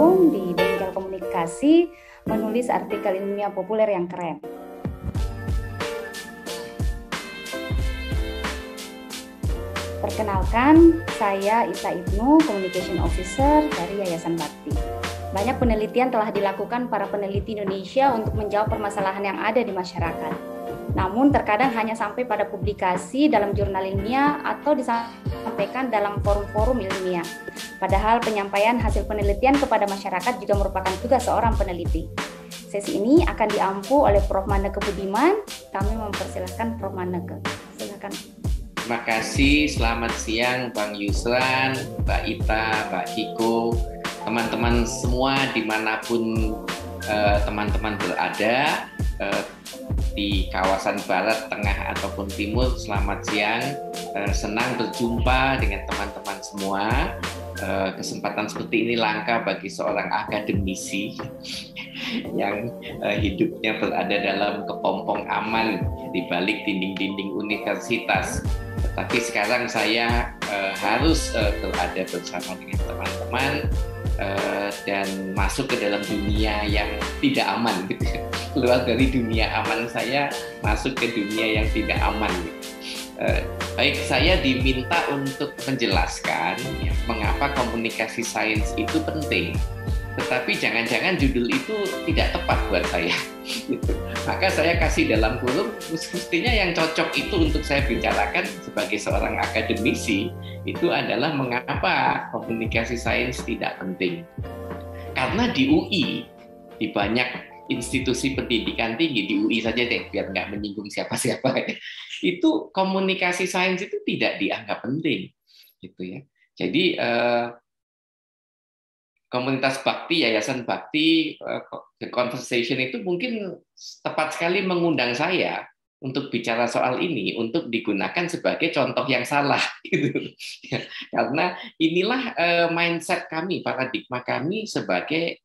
bergabung di Bengkel Komunikasi menulis artikel ilmiah populer yang keren. Perkenalkan, saya Ita Ibnu, Communication Officer dari Yayasan Bakti. Banyak penelitian telah dilakukan para peneliti Indonesia untuk menjawab permasalahan yang ada di masyarakat. Namun terkadang hanya sampai pada publikasi dalam jurnal ilmiah atau disampaikan dalam forum-forum ilmiah. Padahal penyampaian hasil penelitian kepada masyarakat juga merupakan tugas seorang peneliti. Sesi ini akan diampu oleh Prof. Manneke Budiman. Kami mempersilahkan Prof. Manneke. Silakan. Terima kasih, selamat siang Bang Yusran, Mbak Ita, Mbak Kiko, teman-teman semua dimanapun teman-teman berada, di kawasan barat, tengah, ataupun timur, selamat siang. Senang berjumpa dengan teman-teman semua. Kesempatan seperti ini langka bagi seorang akademisi yang hidupnya berada dalam kepompong aman di balik dinding-dinding universitas. Tetapi sekarang saya harus berada bersama dengan teman-teman dan masuk ke dalam dunia yang tidak aman, gitu. Keluar dari dunia aman saya, masuk ke dunia yang tidak aman, gitu. Baik, saya diminta untuk menjelaskan ya, mengapa komunikasi sains itu penting. Tetapi jangan-jangan judul itu tidak tepat buat saya. Gitu. Maka saya kasih dalam kurung, mestinya yang cocok itu untuk saya bicarakan sebagai seorang akademisi, itu adalah mengapa komunikasi sains tidak penting. Karena di UI, di banyak institusi pendidikan tinggi, di UI saja deh, biar nggak menyinggung siapa-siapa, itu komunikasi sains itu tidak dianggap penting, gitu ya. Jadi komunitas Bakti, Yayasan Bakti, The Conversation itu mungkin tepat sekali mengundang saya untuk bicara soal ini, untuk digunakan sebagai contoh yang salah, gitu. Karena inilah mindset kami, paradigma kami sebagai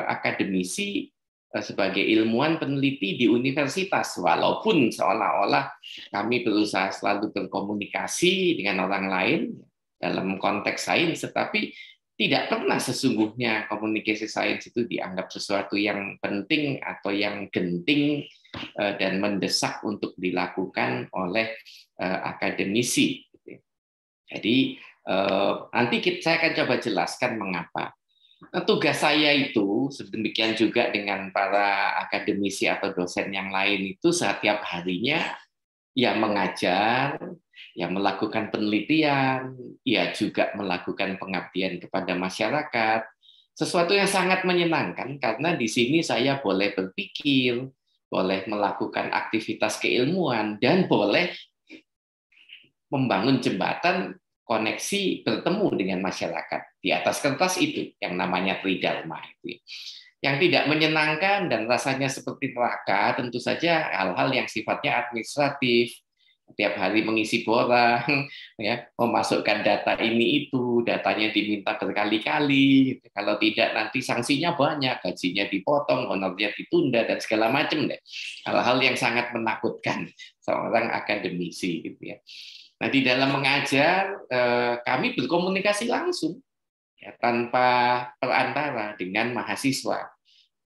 akademisi, sebagai ilmuwan peneliti di universitas, walaupun seolah-olah kami berusaha selalu berkomunikasi dengan orang lain dalam konteks sains, tetapi tidak pernah sesungguhnya komunikasi sains itu dianggap sesuatu yang penting atau yang genting dan mendesak untuk dilakukan oleh akademisi. Jadi nanti saya akan coba jelaskan mengapa. Tugas saya itu, sedemikian juga dengan para akademisi atau dosen yang lain itu setiap harinya ya mengajar, ya melakukan penelitian, ya juga melakukan pengabdian kepada masyarakat. Sesuatu yang sangat menyenangkan karena di sini saya boleh berpikir, boleh melakukan aktivitas keilmuan, dan boleh membangun jembatan koneksi bertemu dengan masyarakat. Di atas kertas itu yang namanya tridharma itu. Yang tidak menyenangkan dan rasanya seperti neraka tentu saja hal-hal yang sifatnya administratif, tiap hari mengisi borang, ya, memasukkan data ini itu, datanya diminta berkali-kali, kalau tidak nanti sanksinya banyak, gajinya dipotong, honornya ditunda dan segala macam deh. Hal-hal yang sangat menakutkan seorang akademisi, gitu ya. Nah, di dalam mengajar, kami berkomunikasi langsung, ya, tanpa perantara dengan mahasiswa,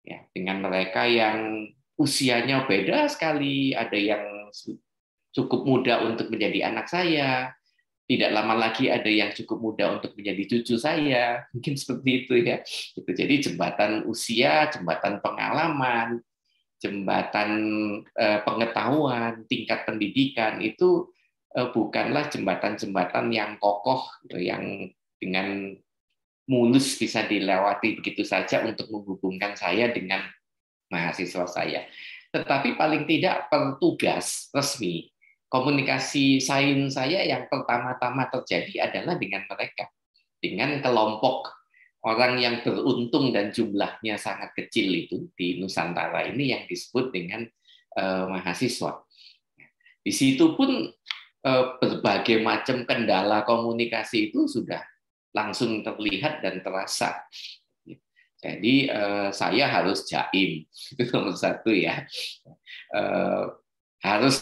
ya, dengan mereka yang usianya beda sekali, ada yang cukup muda untuk menjadi anak saya, tidak lama lagi ada yang cukup muda untuk menjadi cucu saya, mungkin seperti itu ya. Jadi jembatan usia, jembatan pengalaman, jembatan pengetahuan, tingkat pendidikan itu bukanlah jembatan-jembatan yang kokoh, yang dengan mulus bisa dilewati begitu saja untuk menghubungkan saya dengan mahasiswa saya. Tetapi paling tidak petugas resmi, komunikasi sains saya yang pertama-tama terjadi adalah dengan mereka, dengan kelompok orang yang beruntung dan jumlahnya sangat kecil itu di Nusantara ini yang disebut dengan mahasiswa. Di situ pun berbagai macam kendala komunikasi itu sudah langsung terlihat dan terasa. Jadi saya harus jaim, itu nomor satu ya. Harus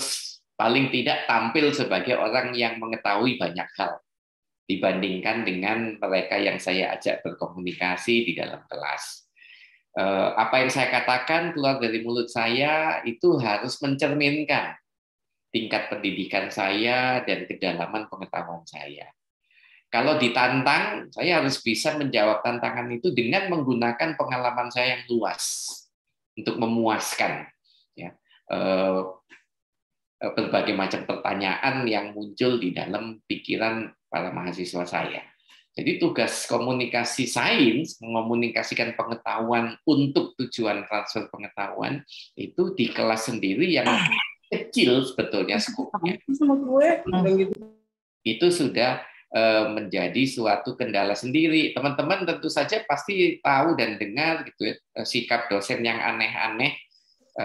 paling tidak tampil sebagai orang yang mengetahui banyak hal. dibandingkan dengan mereka yang saya ajak berkomunikasi di dalam kelas. Apa yang saya katakan keluar dari mulut saya itu harus mencerminkan tingkat pendidikan saya dan kedalaman pengetahuan saya. Kalau ditantang, saya harus bisa menjawab tantangan itu dengan menggunakan pengalaman saya yang luas untuk memuaskan ya, berbagai macam pertanyaan yang muncul di dalam pikiran para mahasiswa saya. Jadi tugas komunikasi sains, mengomunikasikan pengetahuan untuk tujuan transfer pengetahuan, itu di kelas sendiri yang kecil sebetulnya skopnya. Itu sudah menjadi suatu kendala sendiri. Teman-teman tentu saja pasti tahu dan dengar gitu ya, sikap dosen yang aneh-aneh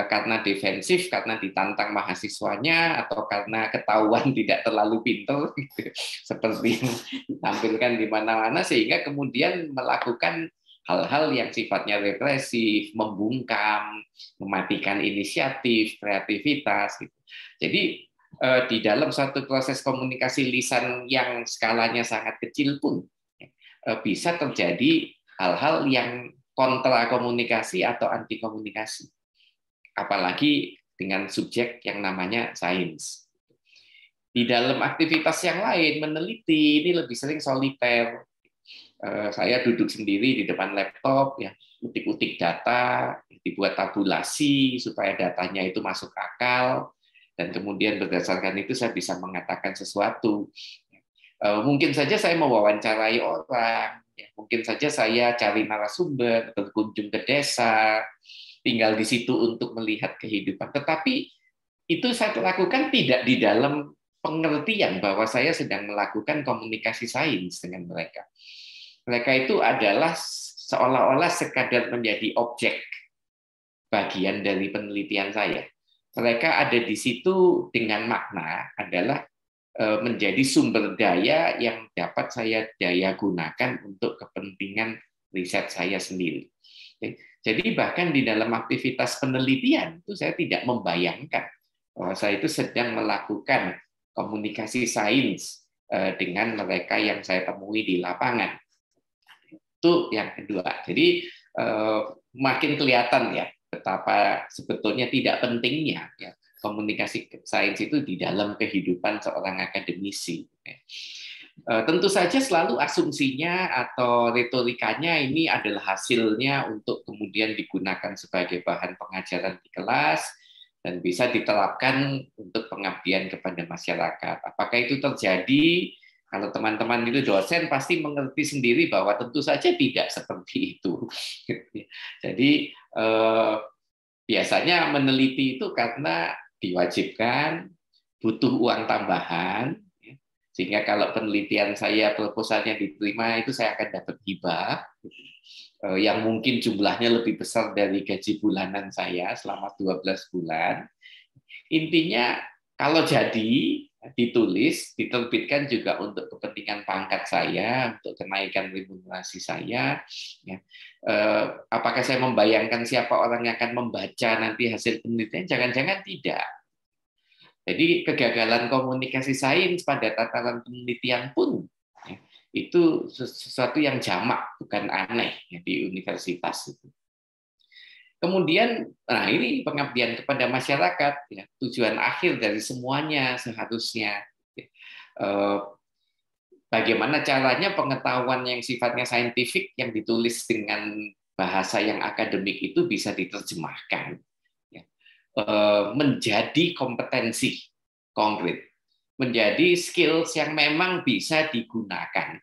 karena defensif, karena ditantang mahasiswanya, atau karena ketahuan tidak terlalu pintar, gitu, seperti yang ditampilkan di mana-mana, sehingga kemudian melakukan hal-hal yang sifatnya represif, membungkam, mematikan inisiatif, kreativitas. Gitu. Jadi di dalam suatu proses komunikasi lisan yang skalanya sangat kecil pun bisa terjadi hal-hal yang kontra komunikasi atau anti komunikasi. Apalagi dengan subjek yang namanya sains. Di dalam aktivitas yang lain, meneliti ini lebih sering soliter. Saya duduk sendiri di depan laptop, ya, utik-utik data, dibuat tabulasi supaya datanya itu masuk akal, dan kemudian berdasarkan itu saya bisa mengatakan sesuatu. Mungkin saja saya mewawancarai orang, mungkin saja saya cari narasumber, berkunjung ke desa, tinggal di situ untuk melihat kehidupan. Tetapi itu saya lakukan tidak di dalam pengertian bahwa saya sedang melakukan komunikasi sains dengan mereka. Mereka itu adalah seolah-olah sekadar menjadi objek bagian dari penelitian saya. Mereka ada di situ dengan makna adalah menjadi sumber daya yang dapat saya daya gunakan untuk kepentingan riset saya sendiri. Jadi bahkan di dalam aktivitas penelitian itu saya tidak membayangkan bahwa saya itu sedang melakukan komunikasi sains dengan mereka yang saya temui di lapangan. Itu yang kedua. Jadi makin kelihatan ya betapa sebetulnya tidak pentingnya ya, komunikasi sains itu di dalam kehidupan seorang akademisi. Tentu saja selalu asumsinya atau retorikanya ini adalah hasilnya untuk kemudian digunakan sebagai bahan pengajaran di kelas dan bisa diterapkan untuk pengabdian kepada masyarakat. Apakah itu terjadi? Kalau teman-teman itu dosen pasti mengerti sendiri bahwa tentu saja tidak seperti itu. Jadi biasanya meneliti itu karena diwajibkan, butuh uang tambahan, sehingga kalau penelitian saya proposalnya diterima itu saya akan dapat hibah yang mungkin jumlahnya lebih besar dari gaji bulanan saya selama 12 bulan. Intinya kalau jadi ditulis, diterbitkan juga untuk kepentingan pangkat saya, untuk kenaikan remunerasi saya. Ya. Apakah saya membayangkan siapa orang yang akan membaca nanti hasil penelitian? Jangan-jangan tidak. Jadi kegagalan komunikasi sains pada tataran penelitian pun ya, itu sesuatu yang jamak, bukan aneh ya, di universitas itu. Kemudian, nah ini pengabdian kepada masyarakat, ya, tujuan akhir dari semuanya seharusnya. Bagaimana caranya pengetahuan yang sifatnya saintifik yang ditulis dengan bahasa yang akademik itu bisa diterjemahkan, ya, menjadi kompetensi konkret, menjadi skills yang memang bisa digunakan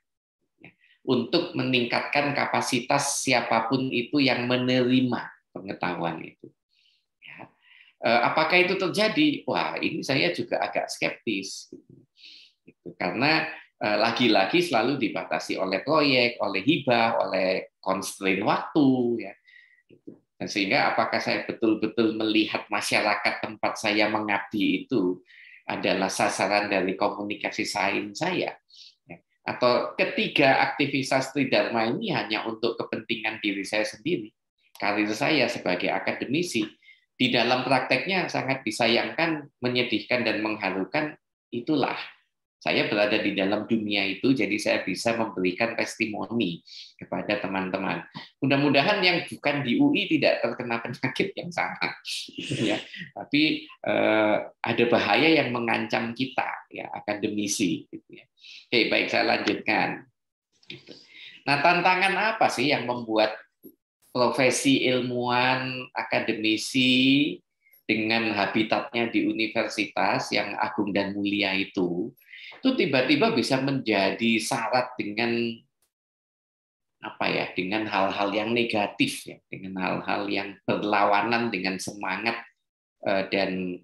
ya, untuk meningkatkan kapasitas siapapun itu yang menerima pengetahuan itu. Ya. Apakah itu terjadi? Wah, ini saya juga agak skeptis. Karena lagi-lagi selalu dibatasi oleh proyek, oleh hibah, oleh constraint waktu. Ya. Dan sehingga apakah saya betul-betul melihat masyarakat tempat saya mengabdi itu adalah sasaran dari komunikasi sains saya? Atau ketiga aktivitas Tridharma ini hanya untuk kepentingan diri saya sendiri? Karir saya sebagai akademisi, di dalam prakteknya sangat disayangkan, menyedihkan, dan mengharukan, itulah Saya berada di dalam dunia itu, jadi saya bisa memberikan testimoni kepada teman-teman. Mudah-mudahan yang bukan di UI tidak terkena penyakit yang sama, ya. Tapi ada bahaya yang mengancam kita, ya, akademisi. Gitu ya. Oke, baik, saya lanjutkan. Nah, tantangan apa sih yang membuat profesi ilmuwan, akademisi dengan habitatnya di universitas yang agung dan mulia itu tiba-tiba bisa menjadi syarat dengan apa ya, dengan hal-hal yang negatif ya, dengan hal-hal yang berlawanan dengan semangat dan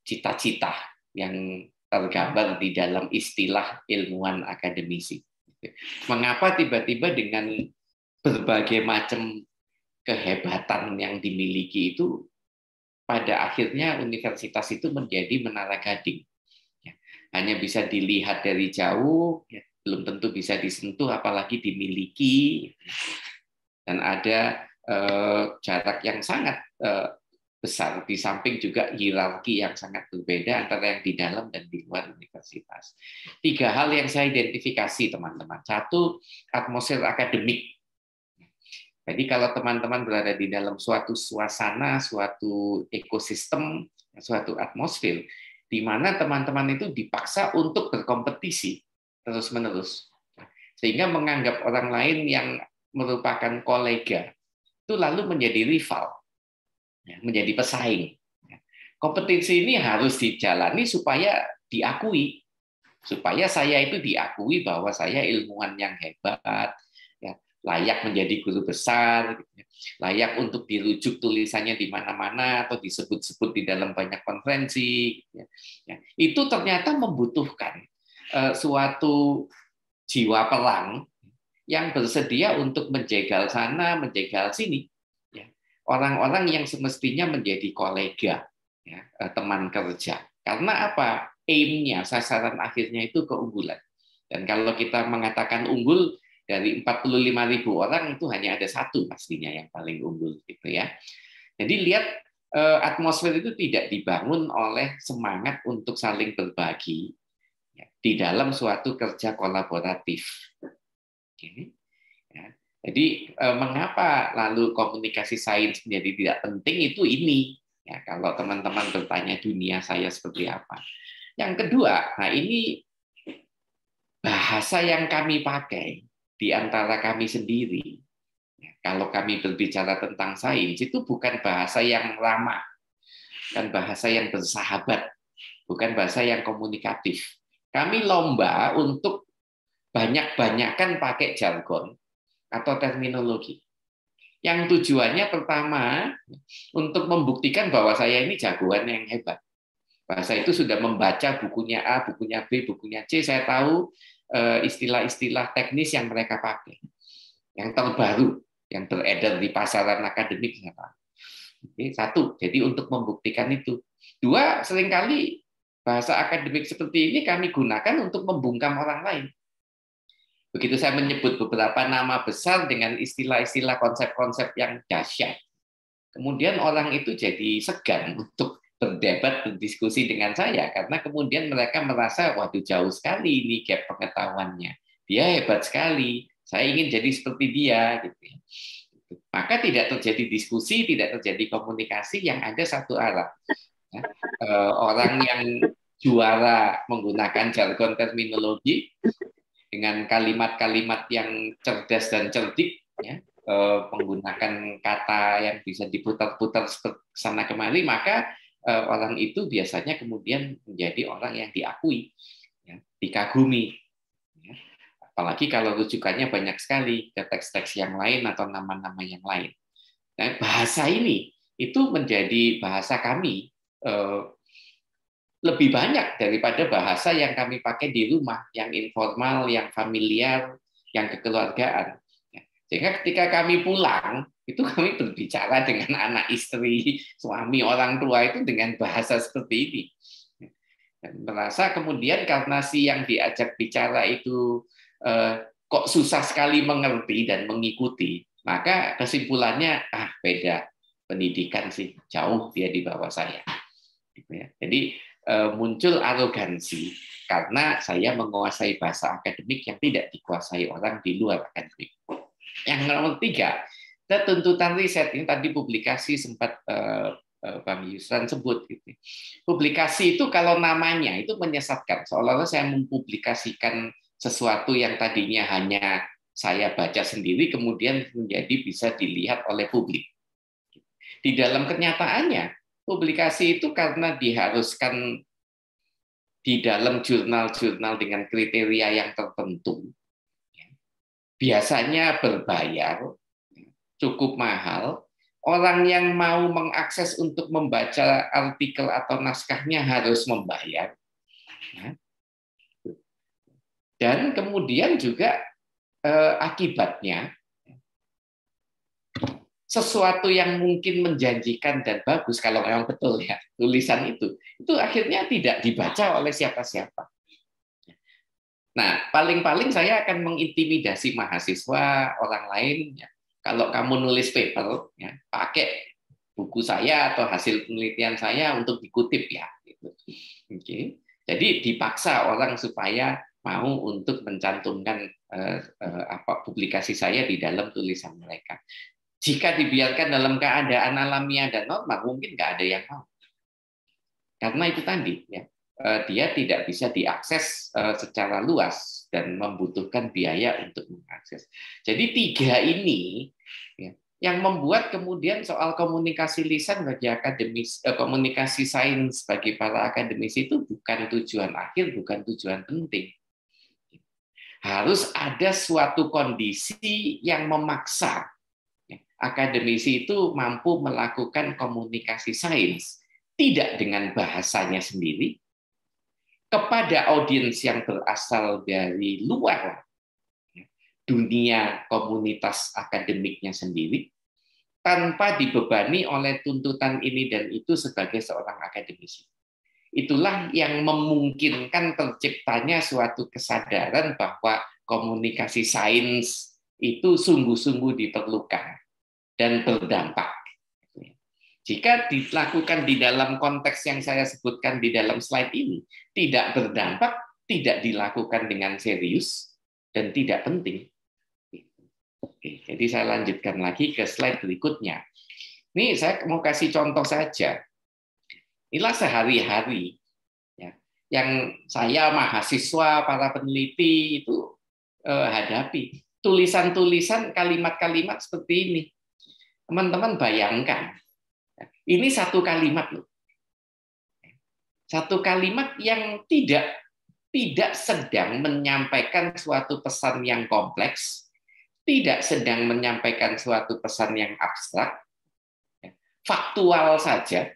cita-cita yang tergambar di dalam istilah ilmuwan akademisi. Mengapa tiba-tiba dengan berbagai macam kehebatan yang dimiliki itu pada akhirnya universitas itu menjadi menara gading. Hanya bisa dilihat dari jauh, belum tentu bisa disentuh, apalagi dimiliki, dan ada jarak yang sangat besar, di samping juga hierarki yang sangat berbeda antara yang di dalam dan di luar universitas. 3 hal yang saya identifikasi, teman-teman. 1, atmosfer akademik. Jadi kalau teman-teman berada di dalam suatu suasana, suatu ekosistem, suatu atmosfer, di mana teman-teman itu dipaksa untuk berkompetisi terus-menerus, sehingga menganggap orang lain yang merupakan kolega itu lalu menjadi rival, menjadi pesaing. Kompetisi ini harus dijalani supaya diakui, supaya saya itu diakui bahwa saya ilmuwan yang hebat, layak menjadi guru besar, layak untuk dirujuk tulisannya di mana-mana atau disebut-sebut di dalam banyak konferensi. Itu ternyata membutuhkan suatu jiwa perang yang bersedia untuk menjegal sana, menjegal sini. Orang-orang yang semestinya menjadi kolega, teman kerja. Karena apa? Aim-nya, sasaran akhirnya itu keunggulan. Dan kalau kita mengatakan unggul, dari 45.000 orang itu hanya ada 1 pastinya yang paling unggul, gitu ya. Jadi lihat, atmosfer itu tidak dibangun oleh semangat untuk saling berbagi di dalam suatu kerja kolaboratif. Jadi mengapa lalu komunikasi sains menjadi tidak penting, itu ini. Ya, kalau teman-teman bertanya dunia saya seperti apa. Yang kedua, nah ini bahasa yang kami pakai di antara kami sendiri. Kalau kami berbicara tentang sains, itu bukan bahasa yang ramah, bukan bahasa yang bersahabat, bukan bahasa yang komunikatif. Kami lomba untuk banyak-banyakan pakai jargon atau terminologi. Yang tujuannya pertama, untuk membuktikan bahwa saya ini jagoan yang hebat. Bahasa itu sudah membaca bukunya A, bukunya B, bukunya C, saya tahu istilah-istilah teknis yang mereka pakai, yang terbaru, yang beredar di pasaran akademik. Ini 1, jadi untuk membuktikan itu. 2, seringkali bahasa akademik seperti ini kami gunakan untuk membungkam orang lain. Begitu saya menyebut beberapa nama besar dengan istilah-istilah konsep-konsep yang dahsyat, kemudian orang itu jadi segan untuk berdebat, berdiskusi dengan saya, karena kemudian mereka merasa, waduh jauh sekali ini gap pengetahuannya. Dia hebat sekali, saya ingin jadi seperti dia. Gitu. Maka tidak terjadi diskusi, tidak terjadi komunikasi, yang ada satu arah. Orang yang juara menggunakan jargon terminologi dengan kalimat-kalimat yang cerdas dan cerdik, menggunakan kata yang bisa diputar-putar sana kemari, maka orang itu biasanya kemudian menjadi orang yang diakui, dikagumi. Apalagi kalau rujukannya banyak sekali ke teks-teks yang lain atau nama-nama yang lain. Nah, bahasa ini itu menjadi bahasa kami lebih banyak daripada bahasa yang kami pakai di rumah, yang informal, yang familiar, yang kekeluargaan. Sehingga ketika kami pulang, itu kami berbicara dengan anak istri, suami, orang tua itu dengan bahasa seperti ini. Dan merasa kemudian karena si yang diajak bicara itu kok susah sekali mengerti dan mengikuti, maka kesimpulannya, beda pendidikan sih, jauh dia di bawah saya. Jadi muncul arogansi karena saya menguasai bahasa akademik yang tidak dikuasai orang di luar akademik. Yang nomor 3, ada tuntutan riset. Ini tadi publikasi sempat Bang Yusran sebut. Gitu. Publikasi itu kalau namanya itu menyesatkan, seolah-olah saya mempublikasikan sesuatu yang tadinya hanya saya baca sendiri, kemudian menjadi bisa dilihat oleh publik. Di dalam kenyataannya, publikasi itu karena diharuskan di dalam jurnal-jurnal dengan kriteria yang tertentu, biasanya berbayar, cukup mahal. Orang yang mau mengakses untuk membaca artikel atau naskahnya harus membayar. Dan kemudian juga akibatnya, sesuatu yang mungkin menjanjikan dan bagus, kalau memang betul ya tulisan itu akhirnya tidak dibaca oleh siapa-siapa. Nah, paling-paling saya akan mengintimidasi mahasiswa orang lain. Ya. Kalau kamu nulis paper, ya, pakai buku saya atau hasil penelitian saya untuk dikutip ya. Gitu. Oke. Jadi dipaksa orang supaya mau untuk mencantumkan publikasi saya di dalam tulisan mereka. Jika dibiarkan dalam keadaan alamiah dan normal, mungkin nggak ada yang mau. Karena itu tadi, ya, dia tidak bisa diakses secara luas dan membutuhkan biaya untuk mengakses. Jadi 3 ini ya, yang membuat kemudian soal komunikasi lisan bagi akademis, komunikasi sains bagi para akademisi itu bukan tujuan akhir, bukan tujuan penting. Harus ada suatu kondisi yang memaksa akademisi itu mampu melakukan komunikasi sains tidak dengan bahasanya sendiri kepada audiens yang berasal dari luar dunia komunitas akademiknya sendiri tanpa dibebani oleh tuntutan ini dan itu sebagai seorang akademisi. Itulah yang memungkinkan terciptanya suatu kesadaran bahwa komunikasi sains itu sungguh-sungguh diperlukan dan berdampak. Jika dilakukan di dalam konteks yang saya sebutkan di dalam slide ini, tidak berdampak, tidak dilakukan dengan serius, dan tidak penting. Oke, jadi saya lanjutkan lagi ke slide berikutnya. Ini saya mau kasih contoh saja. Inilah sehari-hari ya, yang saya mahasiswa, para peneliti itu hadapi. Tulisan-tulisan, kalimat-kalimat seperti ini. Teman-teman bayangkan, ini satu kalimat loh. Satu kalimat yang tidak sedang menyampaikan suatu pesan yang kompleks, tidak sedang menyampaikan suatu pesan yang abstrak, faktual saja,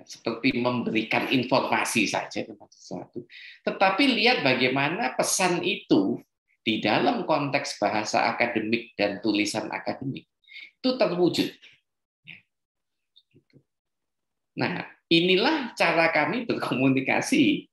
seperti memberikan informasi saja tentang sesuatu. Tetapi lihat bagaimana pesan itu di dalam konteks bahasa akademik dan tulisan akademik itu terwujud. Nah, inilah cara kami berkomunikasi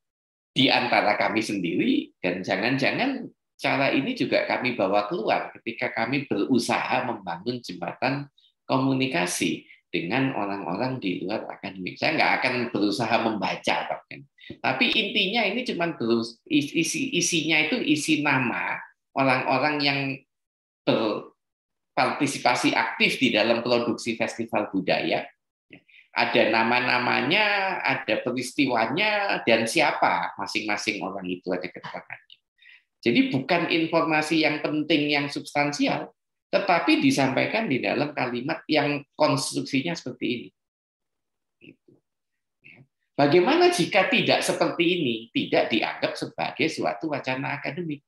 di antara kami sendiri, dan jangan-jangan cara ini juga kami bawa keluar ketika kami berusaha membangun jembatan komunikasi dengan orang-orang di luar akademik. Saya nggak akan berusaha membaca, bahkan. Tapi intinya ini cuma isinya itu isi nama orang-orang yang berpartisipasi aktif di dalam produksi festival budaya. Ada nama-namanya, ada peristiwanya, dan siapa masing-masing orang itu ada keterangannya. Jadi bukan informasi yang penting, yang substansial, tetapi disampaikan di dalam kalimat yang konstruksinya seperti ini. Bagaimana jika tidak seperti ini, tidak dianggap sebagai suatu wacana akademik?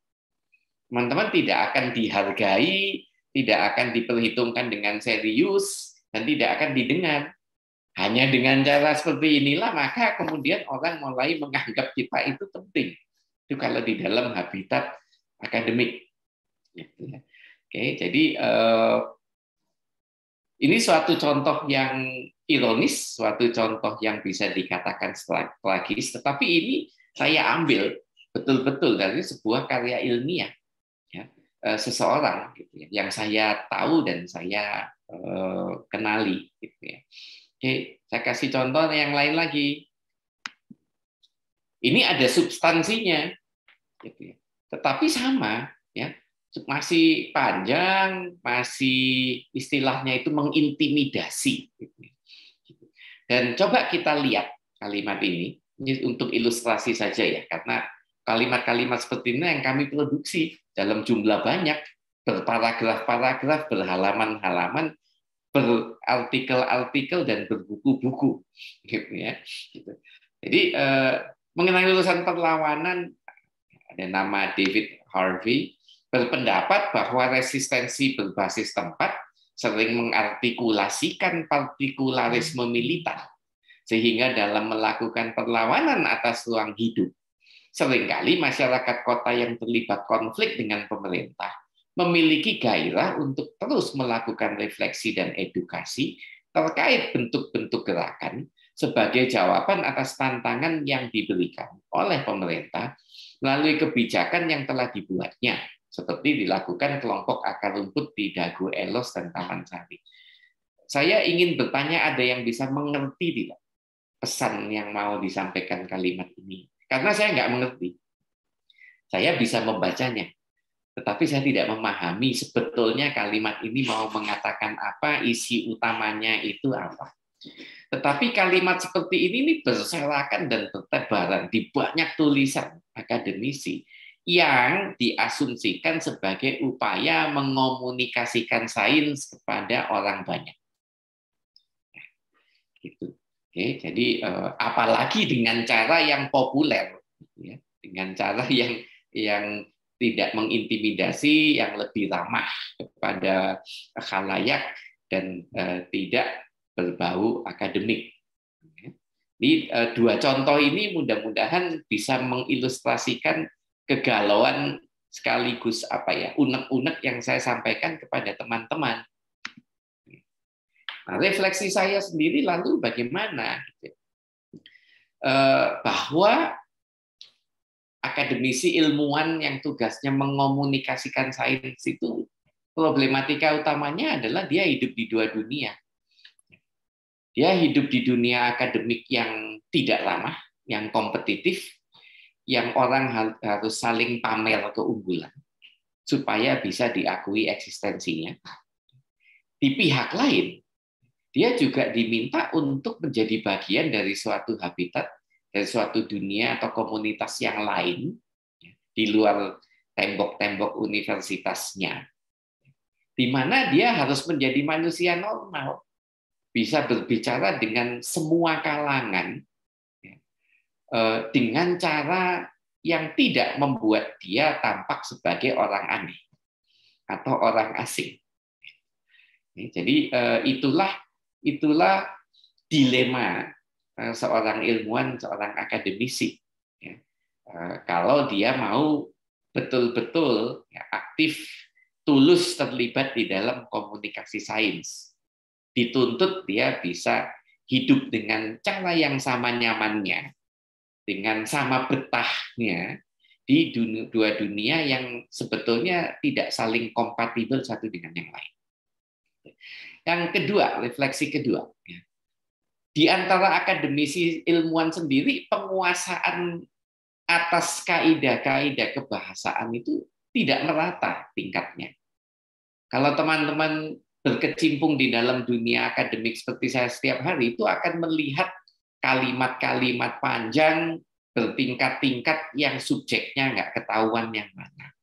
Teman-teman tidak akan dihargai, tidak akan diperhitungkan dengan serius, dan tidak akan didengar. Hanya dengan cara seperti inilah, maka kemudian orang mulai menganggap kita itu penting. Itu kalau di dalam habitat akademik. Oke, jadi ini suatu contoh yang ironis, suatu contoh yang bisa dikatakan tragis, tetapi ini saya ambil betul-betul dari sebuah karya ilmiah, ya, seseorang gitu ya, yang saya tahu dan saya kenali. Gitu ya. Oke, saya kasih contoh yang lain lagi. Ini ada substansinya, gitu ya. Tetapi sama, ya, masih panjang, masih istilahnya itu mengintimidasi. Gitu. Dan coba kita lihat kalimat ini untuk ilustrasi saja ya, karena kalimat-kalimat seperti ini yang kami produksi dalam jumlah banyak, berparagraf-paragraf, berhalaman-halaman, berartikel-artikel dan berbuku-buku, gitu ya. Gitu. Jadi mengenai lulusan perlawanan, ada nama David Harvey berpendapat bahwa resistensi berbasis tempat sering mengartikulasikan partikularisme militan, sehingga dalam melakukan perlawanan atas ruang hidup, seringkali masyarakat kota yang terlibat konflik dengan pemerintah memiliki gairah untuk terus melakukan refleksi dan edukasi terkait bentuk-bentuk gerakan sebagai jawaban atas tantangan yang diberikan oleh pemerintah melalui kebijakan yang telah dibuatnya, seperti dilakukan kelompok akar rumput di Dago Elos dan Taman Sari. Saya ingin bertanya, ada yang bisa mengerti tidak pesan yang mau disampaikan kalimat ini? Karena saya nggak mengerti. Saya bisa membacanya, tetapi saya tidak memahami sebetulnya kalimat ini mau mengatakan apa, isi utamanya itu apa. Tetapi kalimat seperti ini berserakan dan bertebaran di banyak tulisan akademisi yang diasumsikan sebagai upaya mengomunikasikan sains kepada orang banyak. Gitu. Oke, jadi apalagi dengan cara yang populer, ya, dengan cara yang tidak mengintimidasi, yang lebih ramah kepada khalayak dan tidak berbau akademik. Di dua contoh ini mudah-mudahan bisa mengilustrasikan kegalauan sekaligus unek-unek yang saya sampaikan kepada teman-teman. Nah, refleksi saya sendiri lalu bagaimana? Bahwa akademisi ilmuwan yang tugasnya mengomunikasikan sains itu problematika utamanya adalah dia hidup di dua dunia. Dia hidup di dunia akademik yang tidak ramah, yang kompetitif, yang orang harus saling pamer keunggulan supaya bisa diakui eksistensinya. Di pihak lain, dia juga diminta untuk menjadi bagian dari suatu habitat, dari suatu dunia atau komunitas yang lain di luar tembok-tembok universitasnya, di mana dia harus menjadi manusia normal, bisa berbicara dengan semua kalangan dengan cara yang tidak membuat dia tampak sebagai orang aneh atau orang asing. Jadi itulah dilema seorang ilmuwan, seorang akademisi. Kalau dia mau betul-betul aktif, tulus terlibat di dalam komunikasi sains, dituntut dia bisa hidup dengan cara yang sama nyamannya, dengan sama betahnya di dua dunia yang sebetulnya tidak saling kompatibel satu dengan yang lain. Yang kedua, refleksi kedua, di antara akademisi ilmuwan sendiri, penguasaan atas kaidah-kaidah kebahasaan itu tidak merata tingkatnya. Kalau teman-teman berkecimpung di dalam dunia akademik seperti saya setiap hari, itu akan melihat kalimat-kalimat panjang bertingkat-tingkat yang subjeknya nggak ketahuan yang mana.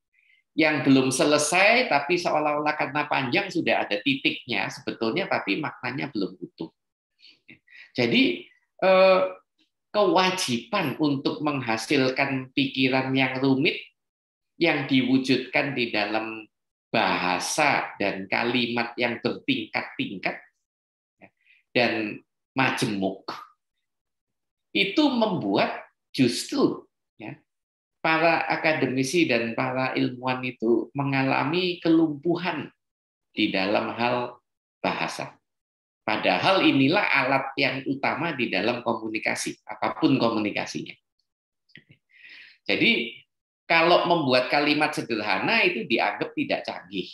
Yang belum selesai, tapi seolah-olah karena panjang sudah ada titiknya sebetulnya, tapi maknanya belum utuh. Jadi kewajiban untuk menghasilkan pikiran yang rumit, yang diwujudkan di dalam bahasa dan kalimat yang bertingkat-tingkat dan majemuk, itu membuat justru para akademisi dan para ilmuwan itu mengalami kelumpuhan di dalam hal bahasa. Padahal inilah alat yang utama di dalam komunikasi, apapun komunikasinya. Jadi kalau membuat kalimat sederhana itu dianggap tidak canggih.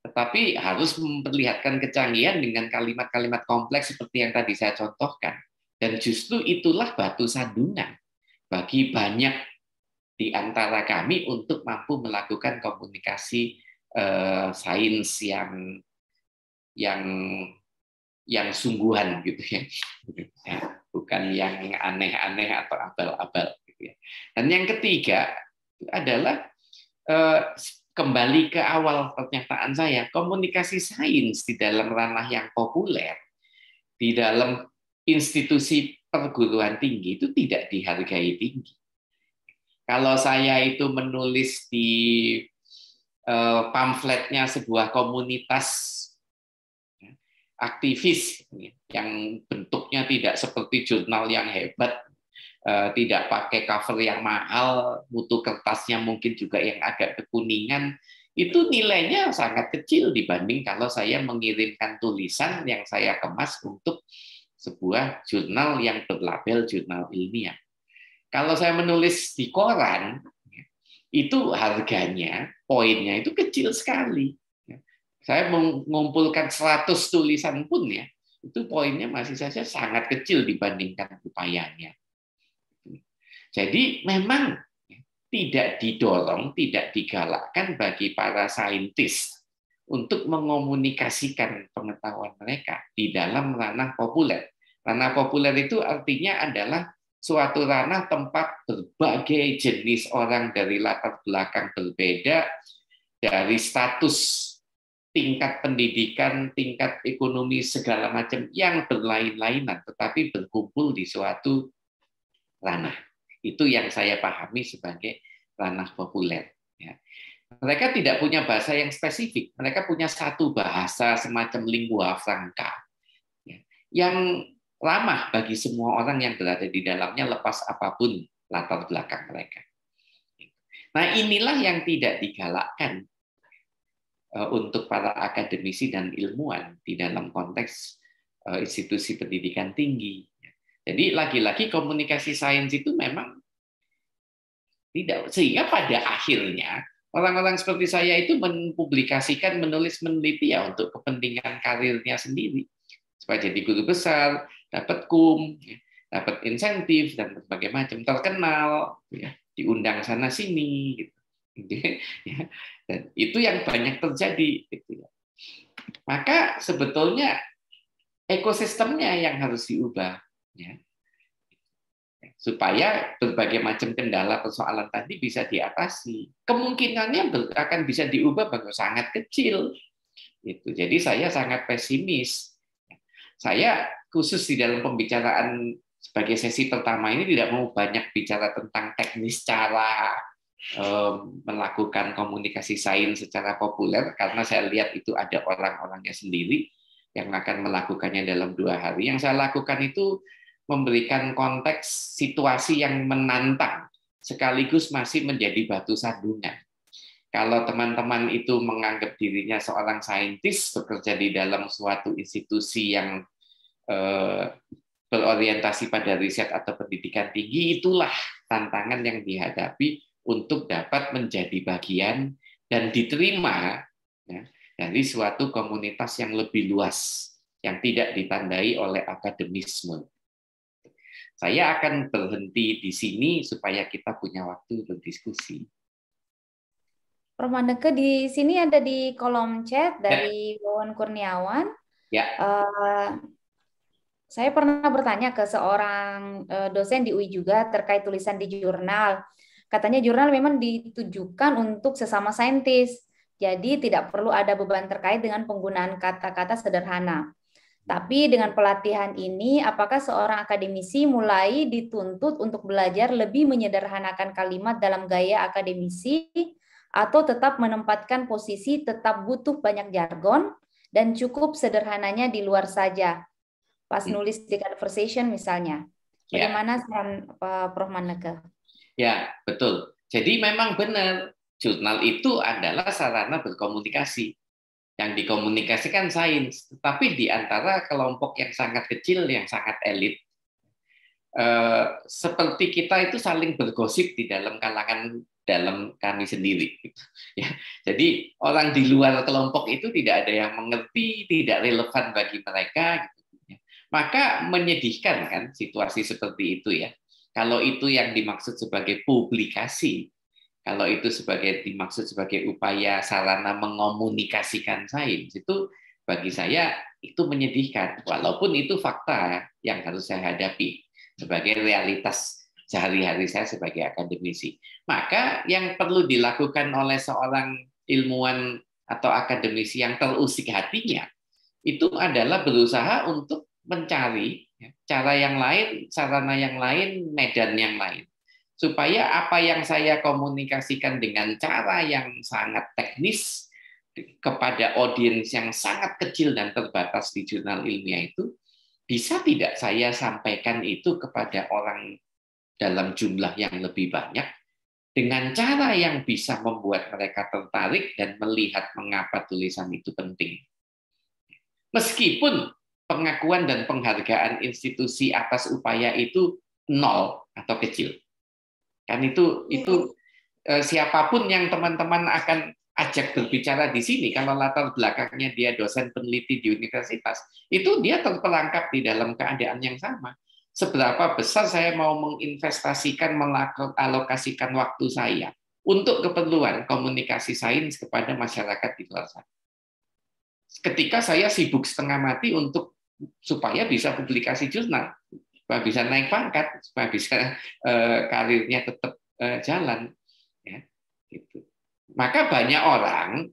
Tetapi harus memperlihatkan kecanggihan dengan kalimat-kalimat kompleks seperti yang tadi saya contohkan. Dan justru itulah batu sandungan bagi banyak di antara kami untuk mampu melakukan komunikasi sains yang sungguhan gitu ya. Bukan yang aneh-aneh atau abal-abal gitu ya. Dan yang ketiga adalah kembali ke awal pernyataan saya, komunikasi sains di dalam ranah yang populer, di dalam institusi perguruan tinggi itu tidak dihargai tinggi. Kalau saya itu menulis di pamfletnya sebuah komunitas aktivis yang bentuknya tidak seperti jurnal yang hebat, tidak pakai cover yang mahal, mutu kertasnya mungkin juga yang agak kekuningan, itu nilainya sangat kecil dibanding kalau saya mengirimkan tulisan yang saya kemas untuk sebuah jurnal yang berlabel jurnal ilmiah. Kalau saya menulis di koran, itu harganya, poinnya itu kecil sekali. Saya mengumpulkan 100 tulisan pun ya, itu poinnya masih saja sangat kecil dibandingkan upayanya. Jadi memang tidak didorong, tidak digalakkan bagi para saintis untuk mengomunikasikan pengetahuan mereka di dalam ranah populer. Ranah populer itu artinya adalah suatu ranah tempat berbagai jenis orang dari latar belakang berbeda, dari status tingkat pendidikan, tingkat ekonomi, segala macam yang berlain-lainan, tetapi berkumpul di suatu ranah. Itu yang saya pahami sebagai ranah populer. Mereka tidak punya bahasa yang spesifik, mereka punya satu bahasa semacam lingua franca, yang ramah bagi semua orang yang berada di dalamnya, lepas apapun latar belakang mereka. Nah, inilah yang tidak digalakkan untuk para akademisi dan ilmuwan di dalam konteks institusi pendidikan tinggi. Jadi lagi-lagi komunikasi sains itu memang tidak, sehingga pada akhirnya orang-orang seperti saya itu mempublikasikan, menulis, meneliti ya untuk kepentingan karirnya sendiri, supaya jadi guru besar, dapat kum, dapat insentif dan berbagai macam, terkenal, diundang sana sini, gitu. Dan itu yang banyak terjadi. Maka sebetulnya ekosistemnya yang harus diubah, supaya berbagai macam kendala persoalan tadi bisa diatasi. Kemungkinannya akan bisa diubah baru sangat kecil. Jadi saya sangat pesimis. Saya khusus di dalam pembicaraan sebagai sesi pertama ini tidak mau banyak bicara tentang teknis cara melakukan komunikasi sains secara populer, karena saya lihat itu ada orang-orangnya sendiri yang akan melakukannya dalam 2 hari. Yang saya lakukan itu memberikan konteks situasi yang menantang, sekaligus masih menjadi batu sandungan. Kalau teman-teman itu menganggap dirinya seorang saintis, bekerja di dalam suatu institusi yang berorientasi pada riset atau pendidikan tinggi, itulah tantangan yang dihadapi untuk dapat menjadi bagian dan diterima dari suatu komunitas yang lebih luas, yang tidak ditandai oleh akademisme. Saya akan berhenti di sini supaya kita punya waktu berdiskusi. Prof. Manneke, di sini ada di kolom chat dari Wawan Kurniawan. Ya. Saya pernah bertanya ke seorang dosen di UI juga terkait tulisan di jurnal. Katanya jurnal memang ditujukan untuk sesama saintis, jadi tidak perlu ada beban terkait dengan penggunaan kata-kata sederhana. Tapi dengan pelatihan ini, apakah seorang akademisi mulai dituntut untuk belajar lebih menyederhanakan kalimat dalam gaya akademisi, atau tetap menempatkan posisi tetap butuh banyak jargon dan cukup sederhananya di luar saja, pas nulis di conversation misalnya? Bagaimana saran Prof. Manneke? Ya, betul. Jadi memang benar, jurnal itu adalah sarana berkomunikasi. Yang dikomunikasikan sains, tetapi di antara kelompok yang sangat kecil, yang sangat elit, seperti kita itu saling bergosip di dalam kalangan dalam kami sendiri. Ya, jadi orang di luar kelompok itu tidak ada yang mengerti, tidak relevan bagi mereka. Maka menyedihkan kan situasi seperti itu ya. Kalau itu yang dimaksud sebagai publikasi, kalau itu dimaksud sebagai upaya sarana mengomunikasikan sains, itu bagi saya itu menyedihkan. Walaupun itu fakta yang harus saya hadapi sebagai realitas sehari-hari saya sebagai akademisi. Maka yang perlu dilakukan oleh seorang ilmuwan atau akademisi yang terusik hatinya, itu adalah berusaha untuk mencari cara yang lain, sarana yang lain, medan yang lain. Supaya apa yang saya komunikasikan dengan cara yang sangat teknis kepada audiens yang sangat kecil dan terbatas di jurnal ilmiah itu, bisa tidak saya sampaikan itu kepada orang dalam jumlah yang lebih banyak, dengan cara yang bisa membuat mereka tertarik dan melihat mengapa tulisan itu penting. Meskipun pengakuan dan penghargaan institusi atas upaya itu nol atau kecil. Kan itu siapapun yang teman-teman akan ajak berbicara di sini, kalau latar belakangnya dia dosen peneliti di universitas, itu dia terperangkap di dalam keadaan yang sama. Seberapa besar saya mau menginvestasikan, mengalokasikan waktu saya untuk keperluan komunikasi sains kepada masyarakat di luar sana. Ketika saya sibuk setengah mati supaya bisa publikasi jurnal, supaya bisa naik pangkat, supaya bisa karirnya tetap jalan, ya, gitu. Maka banyak orang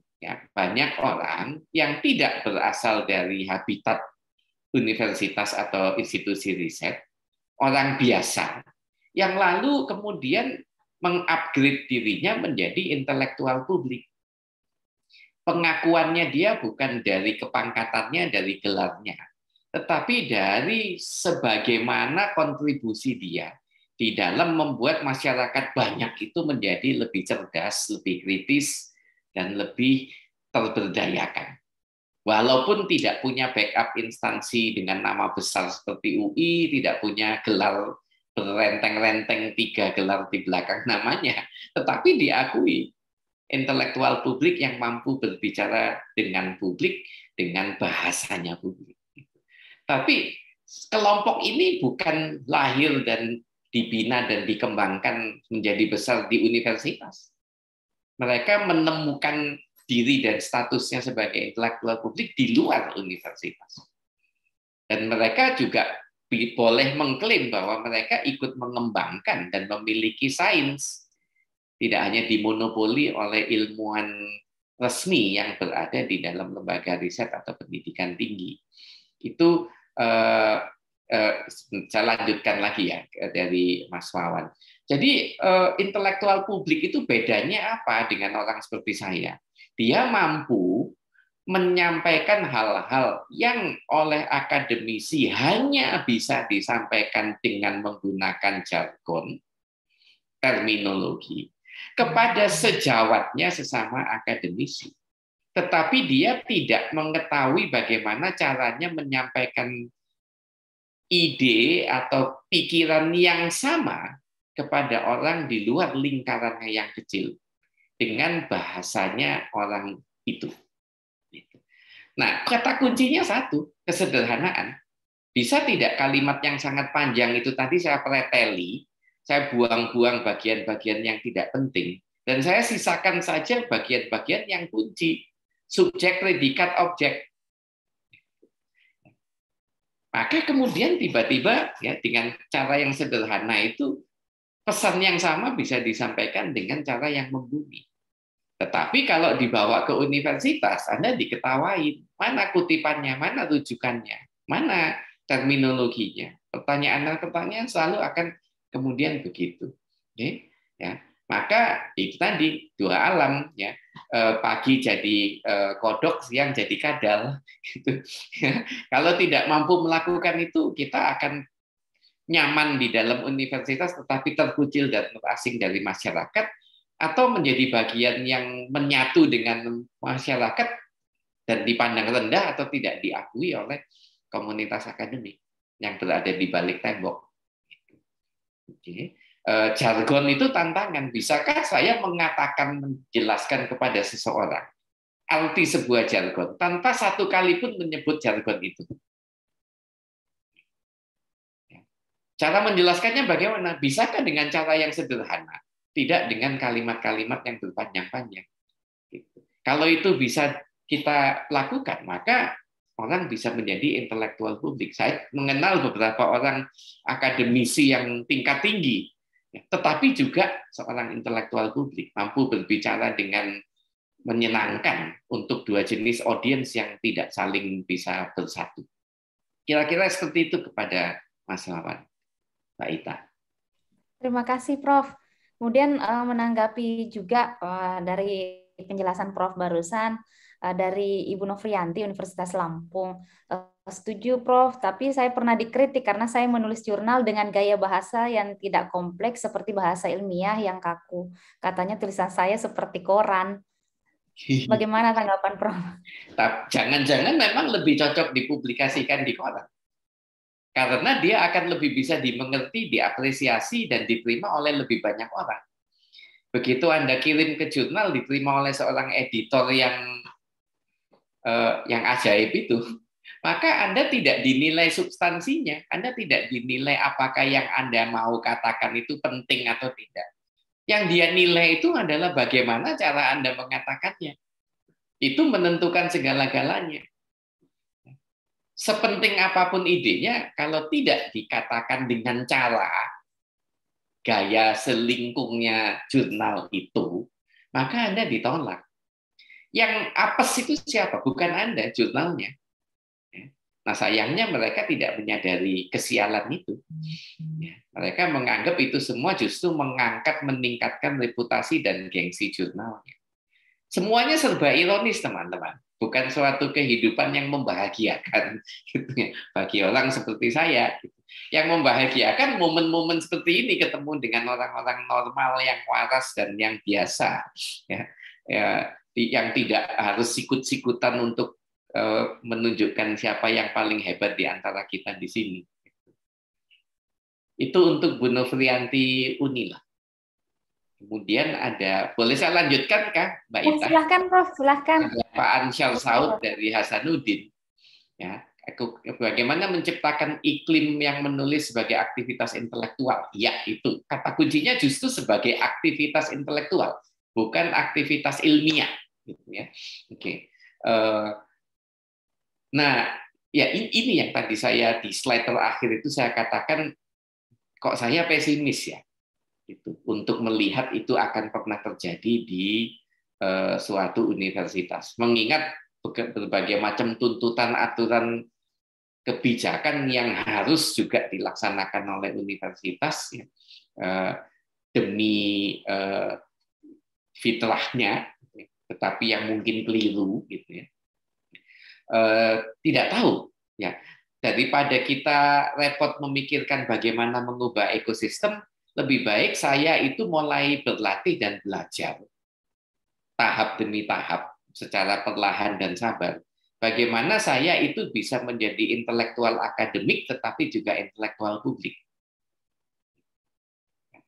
yang tidak berasal dari habitat universitas atau institusi riset, orang biasa, yang lalu kemudian mengupgrade dirinya menjadi intelektual publik. Pengakuannya dia bukan dari kepangkatannya, dari gelarnya, tetapi dari sebagaimana kontribusi dia di dalam membuat masyarakat banyak itu menjadi lebih cerdas, lebih kritis, dan lebih terberdayakan. Walaupun tidak punya backup instansi dengan nama besar seperti UI, tidak punya gelar berenteng-renteng 3 gelar di belakang namanya, tetapi diakui intelektual publik yang mampu berbicara dengan publik, dengan bahasanya publik. Tapi kelompok ini bukan lahir dan dibina dan dikembangkan menjadi besar di universitas. Mereka menemukan diri dan statusnya sebagai intelektual publik di luar universitas. Dan mereka juga boleh mengklaim bahwa mereka ikut mengembangkan dan memiliki sains, tidak hanya dimonopoli oleh ilmuwan resmi yang berada di dalam lembaga riset atau pendidikan tinggi. Itu saya lanjutkan lagi ya dari Mas Wawan. Jadi intelektual publik itu bedanya apa dengan orang seperti saya? Dia mampu menyampaikan hal-hal yang oleh akademisi hanya bisa disampaikan dengan menggunakan jargon, terminologi, kepada sejawatnya sesama akademisi. Tetapi dia tidak mengetahui bagaimana caranya menyampaikan ide atau pikiran yang sama kepada orang di luar lingkarannya yang kecil dengan bahasanya orang itu. Nah, kata kuncinya satu, kesederhanaan. Bisa tidak kalimat yang sangat panjang itu tadi saya preteli, saya buang-buang bagian-bagian yang tidak penting, dan saya sisakan saja bagian-bagian yang kunci, subjek, predikat, objek. Maka kemudian tiba-tiba ya dengan cara yang sederhana itu pesan yang sama bisa disampaikan dengan cara yang membumi. Tetapi kalau dibawa ke universitas, Anda diketawain. Mana kutipannya, mana rujukannya, mana terminologinya. Pertanyaan-pertanyaan selalu akan kemudian begitu. Oke? Ya. Maka itu tadi dua alam, ya. Pagi jadi kodok, siang jadi kadal. Gitu. Kalau tidak mampu melakukan itu, kita akan nyaman di dalam universitas, tetapi terkucil dan terasing dari masyarakat, atau menjadi bagian yang menyatu dengan masyarakat dan dipandang rendah atau tidak diakui oleh komunitas akademik yang berada di balik tembok. Oke. Jargon itu tantangan. Bisakah saya mengatakan, menjelaskan kepada seseorang arti sebuah jargon tanpa satu kali pun menyebut jargon itu? Cara menjelaskannya bagaimana? Bisakah dengan cara yang sederhana? Tidak dengan kalimat-kalimat yang berpanjang-panjang. Gitu. Kalau itu bisa kita lakukan, maka orang bisa menjadi intelektual publik. Saya mengenal beberapa orang akademisi yang tingkat tinggi, tetapi juga seorang intelektual publik, mampu berbicara dengan menyenangkan untuk dua jenis audiens yang tidak saling bisa bersatu. Kira-kira seperti itu kepada Mas Lawan, Mbak Ita. Terima kasih, Prof. Kemudian menanggapi juga dari penjelasan Prof barusan dari Ibu Novrianti Universitas Lampung. Setuju, Prof. Tapi saya pernah dikritik karena saya menulis jurnal dengan gaya bahasa yang tidak kompleks seperti bahasa ilmiah yang kaku. Katanya tulisan saya seperti koran. Bagaimana tanggapan Prof? Jangan-jangan memang lebih cocok dipublikasikan di koran. Karena dia akan lebih bisa dimengerti, diapresiasi, dan diterima oleh lebih banyak orang. Begitu Anda kirim ke jurnal, diterima oleh seorang editor yang ajaib itu, maka Anda tidak dinilai substansinya, Anda tidak dinilai apakah yang Anda mau katakan itu penting atau tidak. Yang dia nilai itu adalah bagaimana cara Anda mengatakannya. Itu menentukan segala-galanya. Sepenting apapun idenya, kalau tidak dikatakan dengan cara gaya selingkungnya jurnal itu, maka Anda ditolak. Yang apes itu siapa? Bukan Anda, jurnalnya. Nah, sayangnya mereka tidak menyadari kesialan itu. Mereka menganggap itu semua justru mengangkat, meningkatkan reputasi dan gengsi jurnalnya. Semuanya serba ironis, teman-teman. Bukan suatu kehidupan yang membahagiakan gitu ya, bagi orang seperti saya. Gitu. Yang membahagiakan momen-momen seperti ini, ketemu dengan orang-orang normal yang waras dan yang biasa, yang tidak harus sikut-sikutan untuk menunjukkan siapa yang paling hebat di antara kita di sini. Itu untuk Bu Novrianti Unila. Kemudian ada, boleh saya lanjutkan Kak, Mbak Ita? Silahkan, Prof. Silahkan. Pak Ansyar Saud dari Hasanuddin. Ya, bagaimana menciptakan iklim yang menulis sebagai aktivitas intelektual? Ya, itu kata kuncinya justru sebagai aktivitas intelektual, bukan aktivitas ilmiah. Gitu ya. Oke. Nah, ya ini yang tadi saya di slide terakhir itu saya katakan, kok saya pesimis ya. Gitu, untuk melihat itu akan pernah terjadi di suatu universitas. Mengingat berbagai macam tuntutan aturan kebijakan yang harus juga dilaksanakan oleh universitas ya, demi fitrahnya, tetapi yang mungkin keliru gitu ya. Tidak tahu ya. Daripada kita repot memikirkan bagaimana mengubah ekosistem, lebih baik saya itu mulai berlatih dan belajar tahap demi tahap secara perlahan dan sabar. Bagaimana saya itu bisa menjadi intelektual akademik tetapi juga intelektual publik.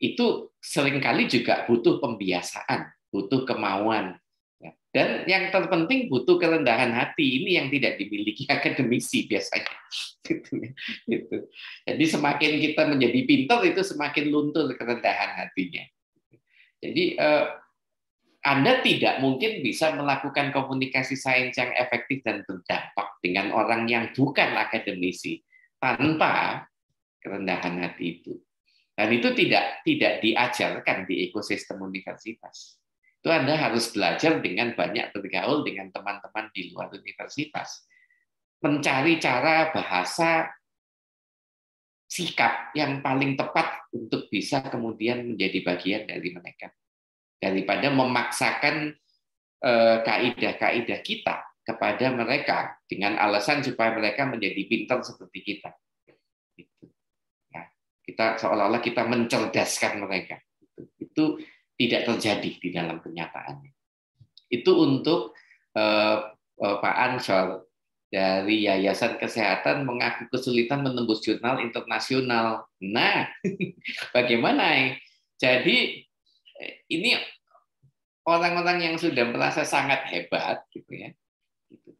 Itu seringkali juga butuh pembiasaan, butuh kemauan. Dan yang terpenting butuh kerendahan hati. Ini yang tidak dimiliki akademisi biasanya. Gitu. Jadi semakin kita menjadi pintar itu semakin luntur kerendahan hatinya. Jadi Anda tidak mungkin bisa melakukan komunikasi sains yang efektif dan berdampak dengan orang yang bukan akademisi tanpa kerendahan hati itu. Dan itu tidak diajarkan di ekosistem universitas. Itu Anda harus belajar dengan banyak bergaul dengan teman-teman di luar universitas. Mencari cara bahasa sikap yang paling tepat untuk bisa kemudian menjadi bagian dari mereka. Daripada memaksakan kaidah-kaidah kita kepada mereka dengan alasan supaya mereka menjadi pintar seperti kita. Kita seolah-olah kita mencerdaskan mereka. Itu tidak terjadi di dalam kenyataannya. Itu untuk Pak Ansor dari Yayasan Kesehatan mengaku kesulitan menembus jurnal internasional. Nah, bagaimana? Jadi ini orang-orang yang sudah merasa sangat hebat, gitu ya.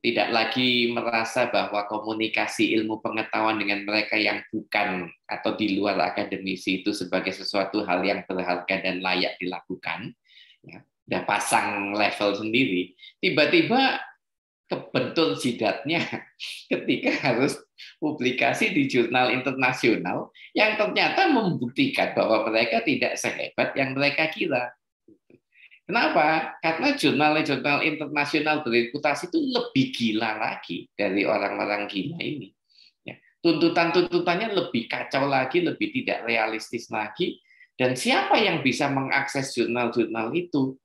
tidak lagi merasa bahwa komunikasi ilmu pengetahuan dengan mereka yang bukan atau di luar akademisi itu sebagai sesuatu hal yang berharga dan layak dilakukan, ya, udah pasang level sendiri, tiba-tiba kebentur jidatnya ketika harus publikasi di jurnal internasional yang ternyata membuktikan bahwa mereka tidak sehebat yang mereka kira. Kenapa? Karena jurnal-jurnal internasional bereputasi itu lebih gila lagi dari orang-orang gila ini. Ya, tuntutan-tuntutannya lebih kacau lagi, lebih tidak realistis lagi. Dan siapa yang bisa mengakses jurnal-jurnal itu?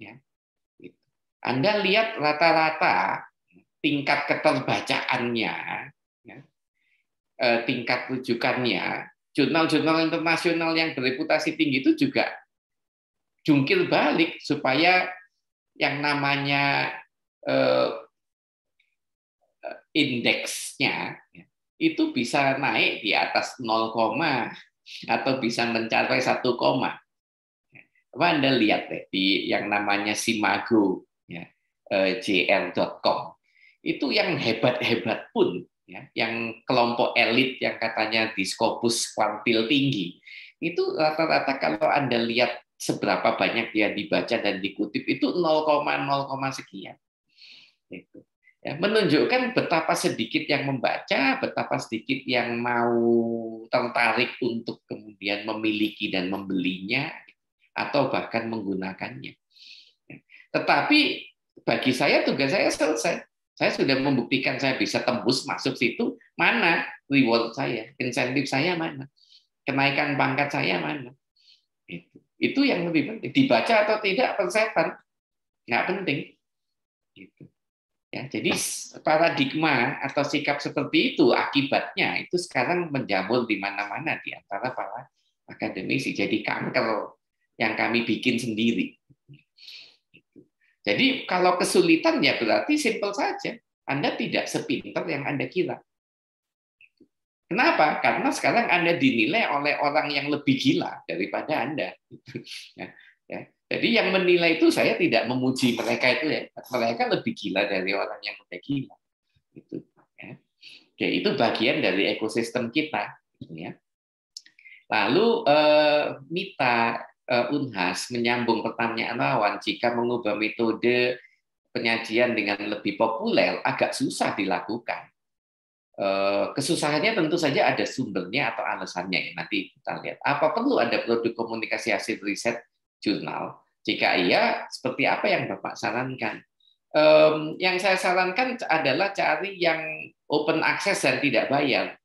Ya, gitu. Anda lihat rata-rata tingkat keterbacaannya, ya, tingkat rujukannya, jurnal-jurnal internasional yang bereputasi tinggi itu juga jungkir balik supaya yang namanya indeksnya itu bisa naik di atas 0, atau bisa mencapai 1, Coba Anda lihat deh di yang namanya Simago, ya, jr.com. Itu yang hebat-hebat pun, ya, yang kelompok elit yang katanya di Scopus kuartil tinggi, itu rata-rata kalau Anda lihat seberapa banyak dia dibaca dan dikutip itu 0, sekian. Itu. Ya, menunjukkan betapa sedikit yang membaca, betapa sedikit yang mau tertarik untuk kemudian memiliki dan membelinya, atau bahkan menggunakannya. Tetapi bagi saya tugas saya selesai. Saya sudah membuktikan saya bisa tembus masuk situ, mana reward saya, insentif saya mana, kenaikan pangkat saya mana. Itu yang lebih penting. Dibaca atau tidak persetan, nggak penting. Gitu. Ya, jadi paradigma atau sikap seperti itu akibatnya itu sekarang menjamur di mana-mana di antara para akademisi. Jadi kanker yang kami bikin sendiri. Jadi kalau kesulitan ya berarti simpel saja. Anda tidak sepintar yang Anda kira. Kenapa? Karena sekarang Anda dinilai oleh orang yang lebih gila daripada Anda. Ya, ya. Jadi yang menilai itu saya tidak memuji mereka itu ya. Mereka lebih gila dari orang yang lebih gila. Itu, ya. Oke, itu bagian dari ekosistem kita. Ya. Lalu Mita Unhas menyambung pertanyaan lawan, jika mengubah metode penyajian dengan lebih populer agak susah dilakukan. Kesusahannya tentu saja ada sumbernya atau alasannya. Nanti kita lihat. Apa perlu ada produk komunikasi hasil riset jurnal? Jika iya, seperti apa yang Bapak sarankan? Yang saya sarankan adalah cari yang open access dan tidak bayar.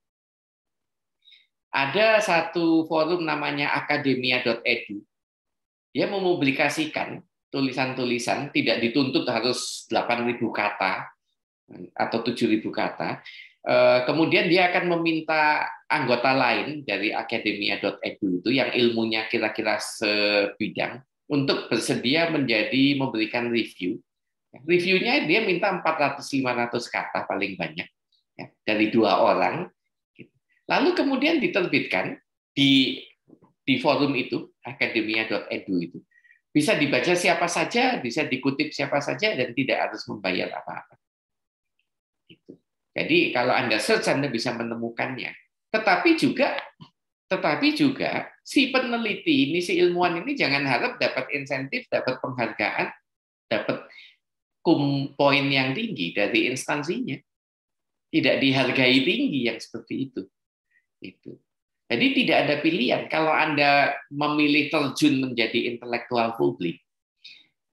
Ada satu forum namanya academia.edu. Dia mempublikasikan tulisan-tulisan, tidak dituntut harus 8.000 kata atau 7.000 kata. Kemudian dia akan meminta anggota lain dari academia.edu itu yang ilmunya kira-kira sebidang untuk bersedia memberikan review. Reviewnya dia minta 400-500 kata paling banyak, ya, dari 2 orang. Lalu kemudian diterbitkan di forum itu, academia.edu itu. Bisa dibaca siapa saja, bisa dikutip siapa saja, dan tidak harus membayar apa-apa. Jadi kalau Anda search, Anda bisa menemukannya. Tetapi juga si peneliti ini, si ilmuwan ini jangan harap dapat insentif, dapat penghargaan, dapat poin yang tinggi dari instansinya. Tidak dihargai tinggi yang seperti itu. Jadi tidak ada pilihan. Kalau Anda memilih terjun menjadi intelektual publik,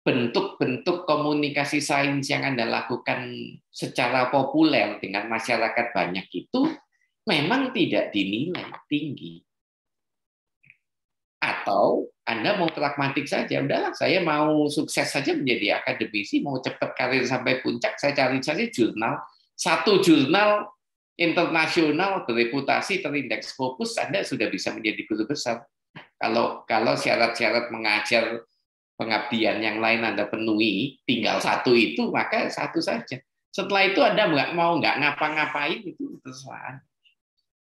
bentuk-bentuk komunikasi sains yang Anda lakukan secara populer dengan masyarakat banyak itu memang tidak dinilai tinggi. Atau Anda mau pragmatik saja, udahlah saya mau sukses saja menjadi akademisi, mau cepat karir sampai puncak, saya cari saja jurnal, satu jurnal internasional bereputasi terindeks Scopus, Anda sudah bisa menjadi guru besar. Kalau syarat-syarat mengajar pengabdian yang lain Anda penuhi, tinggal satu itu, maka satu saja. Setelah itu Anda nggak ngapa-ngapain, itu terserah.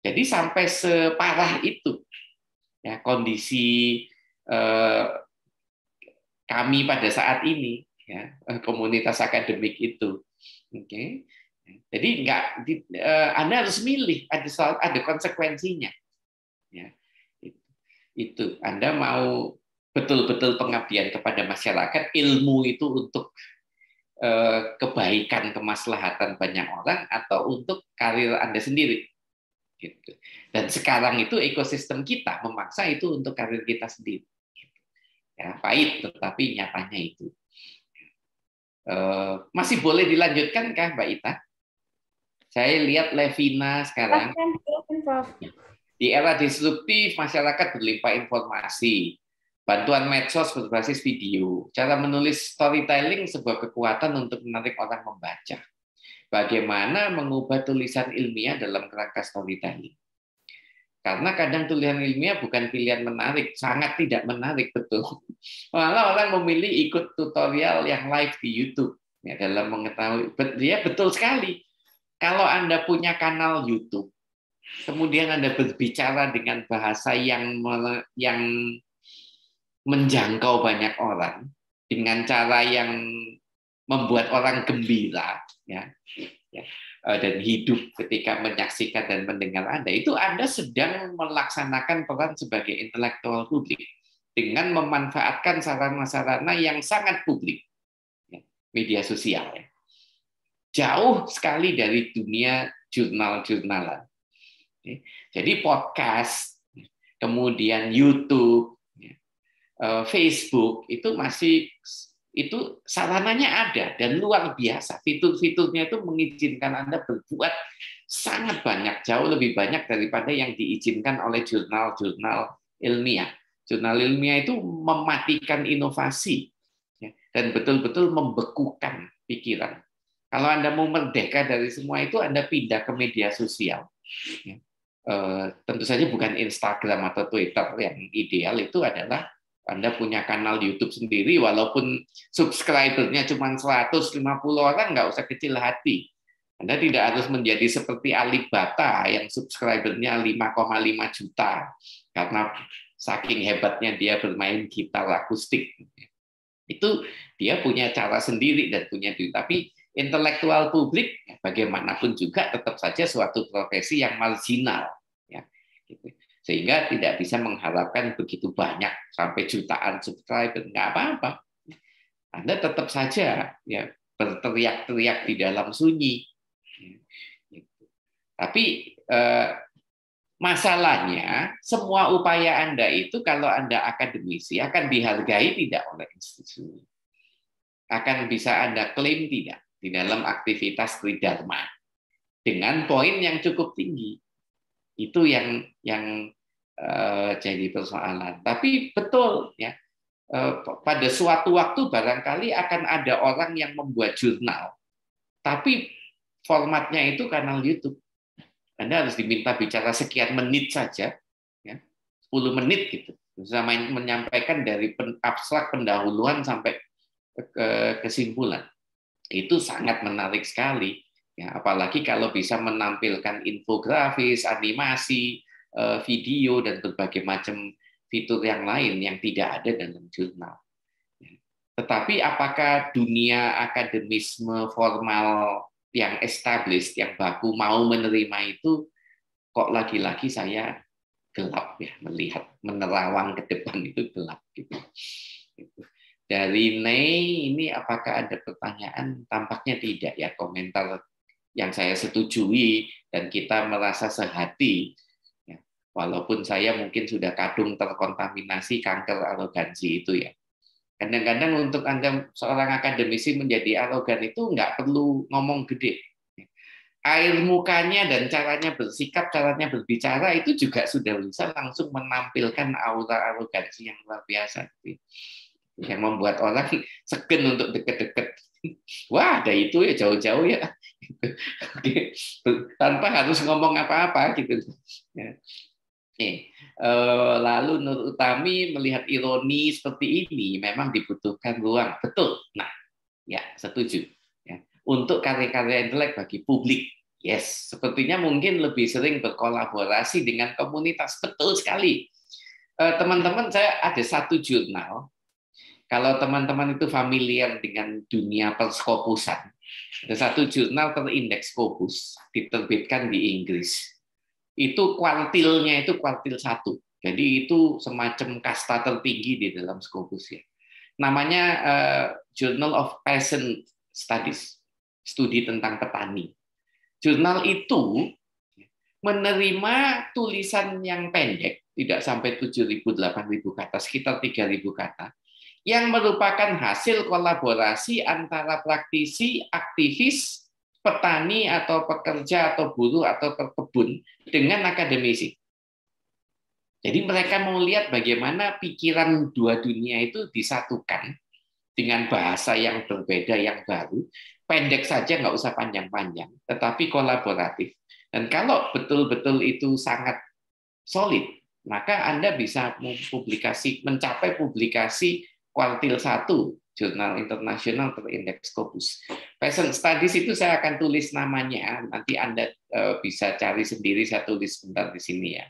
Jadi sampai separah itu ya kondisi kami pada saat ini, ya, komunitas akademik itu. Oke. Jadi Anda harus milih, ada konsekuensinya. Ya, itu Anda mau betul-betul pengabdian kepada masyarakat, ilmu itu untuk kebaikan, kemaslahatan banyak orang, atau untuk karir Anda sendiri. Gitu. Dan sekarang itu ekosistem kita memaksa itu untuk karir kita sendiri. Ya, pahit, tetapi nyatanya itu. Masih boleh dilanjutkan kah, Mbak Ita? Saya lihat Levina sekarang. Di era disruptif, masyarakat berlimpah informasi. Bantuan medsos berbasis video. Cara menulis storytelling sebuah kekuatan untuk menarik orang membaca. Bagaimana mengubah tulisan ilmiah dalam kerangka storytelling. Karena kadang tulisan ilmiah bukan pilihan menarik, sangat tidak menarik, betul. Malah orang memilih ikut tutorial yang live di YouTube ya, dalam mengetahui. Dia betul sekali. Kalau Anda punya kanal YouTube, kemudian Anda berbicara dengan bahasa yang menjangkau banyak orang dengan cara yang membuat orang gembira, ya, dan hidup ketika menyaksikan dan mendengar Anda, itu Anda sedang melaksanakan peran sebagai intelektual publik dengan memanfaatkan sarana-sarana yang sangat publik, media sosial. Jauh sekali dari dunia jurnal-jurnalan. Jadi podcast, kemudian YouTube, Facebook, itu sarananya ada dan luar biasa. Fitur-fiturnya itu mengizinkan Anda berbuat sangat banyak, jauh lebih banyak daripada yang diizinkan oleh jurnal-jurnal ilmiah. Jurnal ilmiah itu mematikan inovasi dan betul-betul membekukan pikiran. Kalau Anda mau merdeka dari semua itu, Anda pindah ke media sosial. Tentu saja bukan Instagram atau Twitter. Yang ideal itu adalah Anda punya kanal YouTube sendiri, walaupun subscribernya cuma 150 orang, nggak usah kecil hati. Anda tidak harus menjadi seperti Alibaba yang subscribernya 5,5 juta, karena saking hebatnya dia bermain gitar akustik. Itu dia punya cara sendiri dan punya duit. Tapi intelektual publik, bagaimanapun juga tetap saja suatu profesi yang marginal. Ya, gitu. Sehingga tidak bisa mengharapkan begitu banyak sampai jutaan subscriber, nggak apa-apa. Anda tetap saja ya berteriak-teriak di dalam sunyi. Tapi masalahnya semua upaya Anda itu kalau Anda akademisi akan dihargai tidak oleh institusi, akan bisa Anda klaim tidak di dalam aktivitas tridharma dengan poin yang cukup tinggi. Itu yang jadi persoalan. Tapi betul ya, pada suatu waktu barangkali akan ada orang yang membuat jurnal, tapi formatnya itu kanal YouTube. Anda harus diminta bicara sekian menit saja, ya, 10 menit gitu, bisa menyampaikan dari abstrak pendahuluan sampai ke kesimpulan. Itu sangat menarik sekali. Ya, apalagi kalau bisa menampilkan infografis, animasi, video, dan berbagai macam fitur yang lain yang tidak ada dalam jurnal. Tetapi apakah dunia akademisme formal yang established, yang baku mau menerima itu, kok lagi-lagi saya gelap ya, melihat, menerawang ke depan itu gelap. Gitu. Dari Nei, ini apakah ada pertanyaan? Tampaknya tidak ya, komentar yang saya setujui dan kita merasa sehati. Walaupun saya mungkin sudah kadung terkontaminasi kanker arogansi itu ya. Kadang-kadang untuk Anda seorang akademisi menjadi arogan itu nggak perlu ngomong gede. Air mukanya dan caranya bersikap, caranya berbicara itu juga sudah bisa langsung menampilkan aura arogansi yang luar biasa. Yang membuat orang segen untuk deket-deket. Wah, ada itu ya jauh-jauh ya. Tanpa harus ngomong apa-apa gitu. Lalu Nur Utami melihat ironi seperti ini memang dibutuhkan ruang. Betul. Nah, ya setuju. Ya. Untuk karya-karya intelek bagi publik, yes, sepertinya mungkin lebih sering berkolaborasi dengan komunitas. Betul sekali. Teman-teman, saya ada satu jurnal. Kalau teman-teman itu familiar dengan dunia perskopusan, Ada satu jurnal terindeks Scopus, diterbitkan di Inggris. Itu kuartilnya itu kuartil 1. Jadi itu semacam kasta tertinggi di dalam Scopus ya. Namanya Journal of Peasant Studies, studi tentang petani. Jurnal itu menerima tulisan yang pendek, tidak sampai 7.000-8.000 kata, sekitar 3.000 kata, yang merupakan hasil kolaborasi antara praktisi, aktivis, petani atau pekerja atau buruh atau pekebun dengan akademisi. Jadi mereka mau lihat bagaimana pikiran dua dunia itu disatukan dengan bahasa yang berbeda, yang baru, pendek saja, nggak usah panjang-panjang, tetapi kolaboratif. Dan kalau betul-betul itu sangat solid, maka Anda bisa mencapai publikasi kuartil 1 jurnal internasional terindeks Scopus. Peasant Studies itu saya akan tulis namanya, nanti Anda bisa cari sendiri, saya tulis sebentar di sini ya.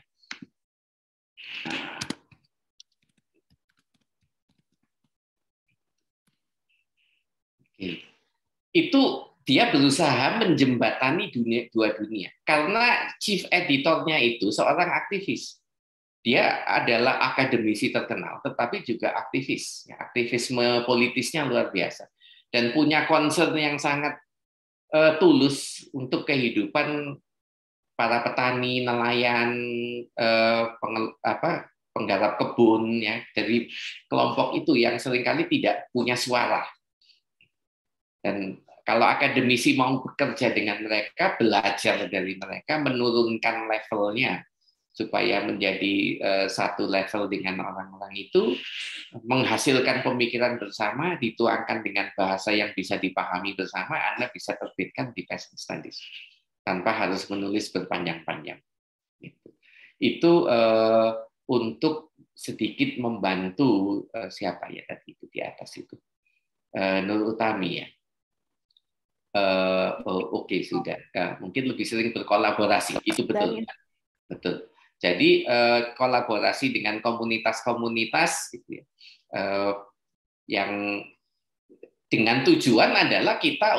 Itu dia berusaha menjembatani dua dunia karena chief editornya itu seorang aktivis. Dia adalah akademisi terkenal, tetapi juga aktivis. Aktivisme politisnya luar biasa dan punya concern yang sangat tulus untuk kehidupan para petani, nelayan, penggarap kebun, ya, dari kelompok itu yang seringkali tidak punya suara. Dan kalau akademisi mau bekerja dengan mereka, belajar dari mereka, menurunkan levelnya supaya menjadi satu level dengan orang-orang itu, menghasilkan pemikiran bersama, dituangkan dengan bahasa yang bisa dipahami bersama, Anda bisa terbitkan di Peasant Studies tanpa harus menulis berpanjang-panjang. Itu untuk sedikit membantu siapa ya tadi itu di atas itu, Nur Utami ya. Oke, sudah. Mungkin lebih sering berkolaborasi, itu betul. Betul. Jadi kolaborasi dengan komunitas-komunitas gitu ya, yang dengan tujuan adalah kita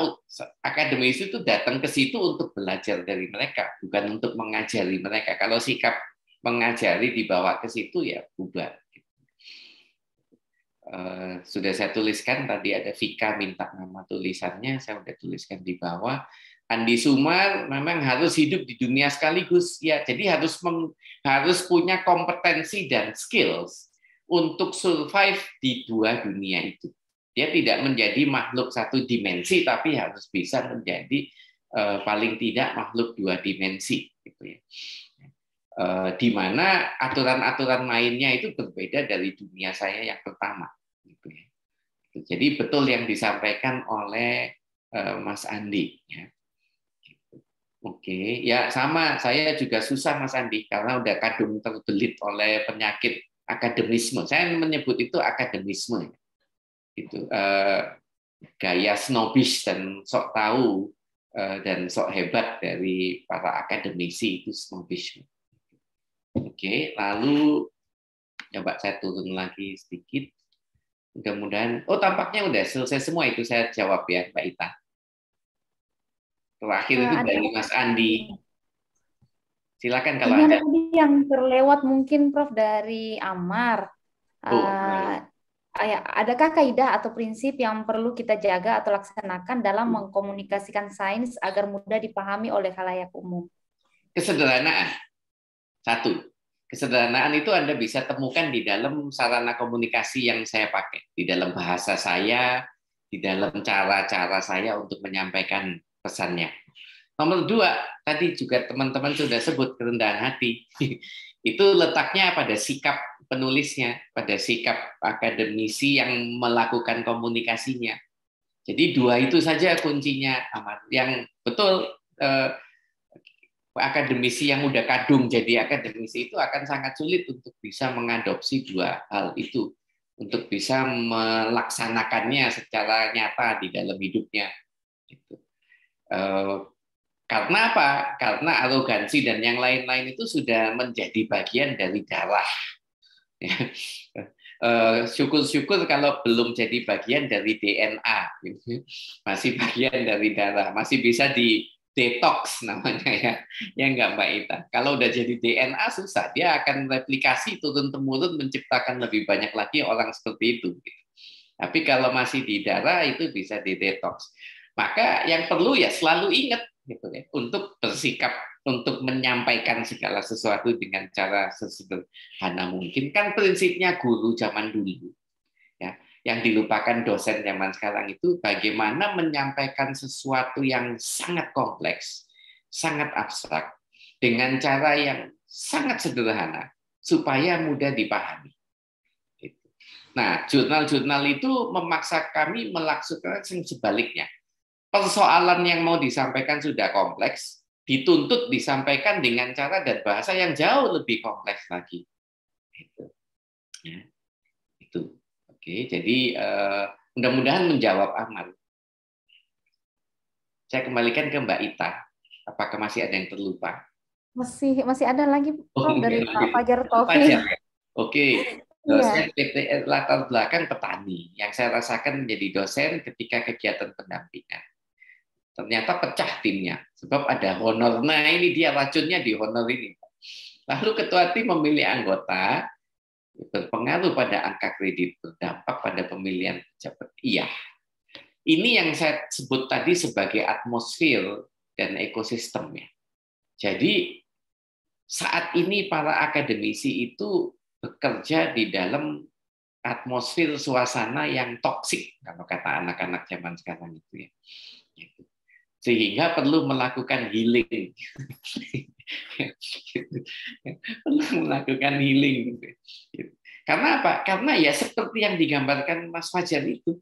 akademisi itu datang ke situ untuk belajar dari mereka, bukan untuk mengajari mereka. Kalau sikap mengajari dibawa ke situ ya bubar. Sudah saya tuliskan tadi, ada Vika minta nama tulisannya, saya sudah tuliskan di bawah. Andi Sumar memang harus hidup di dunia sekaligus ya, jadi harus punya kompetensi dan skills untuk survive di dua dunia itu. Dia tidak menjadi makhluk satu dimensi, tapi harus bisa menjadi paling tidak makhluk dua dimensi gitu ya. Di mana aturan-aturan mainnya itu berbeda dari dunia saya yang pertama. Jadi betul yang disampaikan oleh Mas Andi. Ya. Oke, ya sama. Saya juga susah Mas Andi karena udah kadung terbelit oleh penyakit akademisme. Saya menyebut itu akademisme. Itu gaya snobbish dan sok tahu dan sok hebat dari para akademisi itu snobbish. Oke, lalu coba saya turun lagi sedikit. Mudah-mudahan, tampaknya udah selesai semua itu saya jawab ya, Mbak Ita. Terakhir itu dari Mas Andi. Silakan kalau ada. Tadi yang terlewat mungkin Prof dari Amar. Adakah kaidah atau prinsip yang perlu kita jaga atau laksanakan dalam mengkomunikasikan sains agar mudah dipahami oleh khalayak umum? Kesederhanaan. Satu. Kesederhanaan itu Anda bisa temukan di dalam sarana komunikasi yang saya pakai, di dalam bahasa saya, di dalam cara-cara saya untuk menyampaikan pesannya. Nomor 2, tadi juga teman-teman sudah sebut kerendahan hati. Itu letaknya pada sikap penulisnya, pada sikap akademisi yang melakukan komunikasinya. Jadi 2 itu saja kuncinya, Amar. Yang betul akademisi yang udah kadung jadi akademisi itu akan sangat sulit untuk bisa mengadopsi 2 hal itu, untuk bisa melaksanakannya secara nyata di dalam hidupnya. Karena apa? Karena arogansi dan yang lain-lain itu sudah menjadi bagian dari darah. syukur-syukur kalau belum jadi bagian dari DNA, gitu. Masih bagian dari darah, masih bisa di detox namanya ya, ya nggak Mbak Ita. Kalau udah jadi DNA susah, dia akan replikasi turun temurun menciptakan lebih banyak lagi orang seperti itu. Gitu. Tapi kalau masih di darah itu bisa di detox. Maka yang perlu ya selalu ingat gitu ya, untuk bersikap, untuk menyampaikan segala sesuatu dengan cara sesederhana mungkin. Kan prinsipnya guru zaman dulu ya, yang dilupakan dosen zaman sekarang itu bagaimana menyampaikan sesuatu yang sangat kompleks, sangat abstrak dengan cara yang sangat sederhana supaya mudah dipahami. Nah, jurnal-jurnal itu memaksa kami melakukan sebaliknya. Persoalan yang mau disampaikan sudah kompleks, dituntut disampaikan dengan cara dan bahasa yang jauh lebih kompleks lagi. Itu, ya. Itu. Oke, jadi mudah-mudahan menjawab Amal. Saya kembalikan ke Mbak Ita. Apakah masih ada yang terlupa? Masih ada lagi Prof, dari Pak Fajar Taufik. Fajar, ya? Oke. Dosen PTN latar belakang petani. Yang saya rasakan menjadi dosen ketika kegiatan pendampingan. Ternyata pecah timnya, sebab ada honor. Nah, ini dia racunnya di honor ini. Lalu ketua tim memilih anggota, berpengaruh pada angka kredit, berdampak pada pemilihan pejabat. Iya. Ini yang saya sebut tadi sebagai atmosfer dan ekosistem. Ya. Jadi, saat ini para akademisi itu bekerja di dalam atmosfer suasana yang toksik, kalau kata anak-anak zaman sekarang itu ya. Sehingga perlu melakukan healing. Perlu melakukan healing. Karena apa? Karena ya seperti yang digambarkan Mas Fajar itu.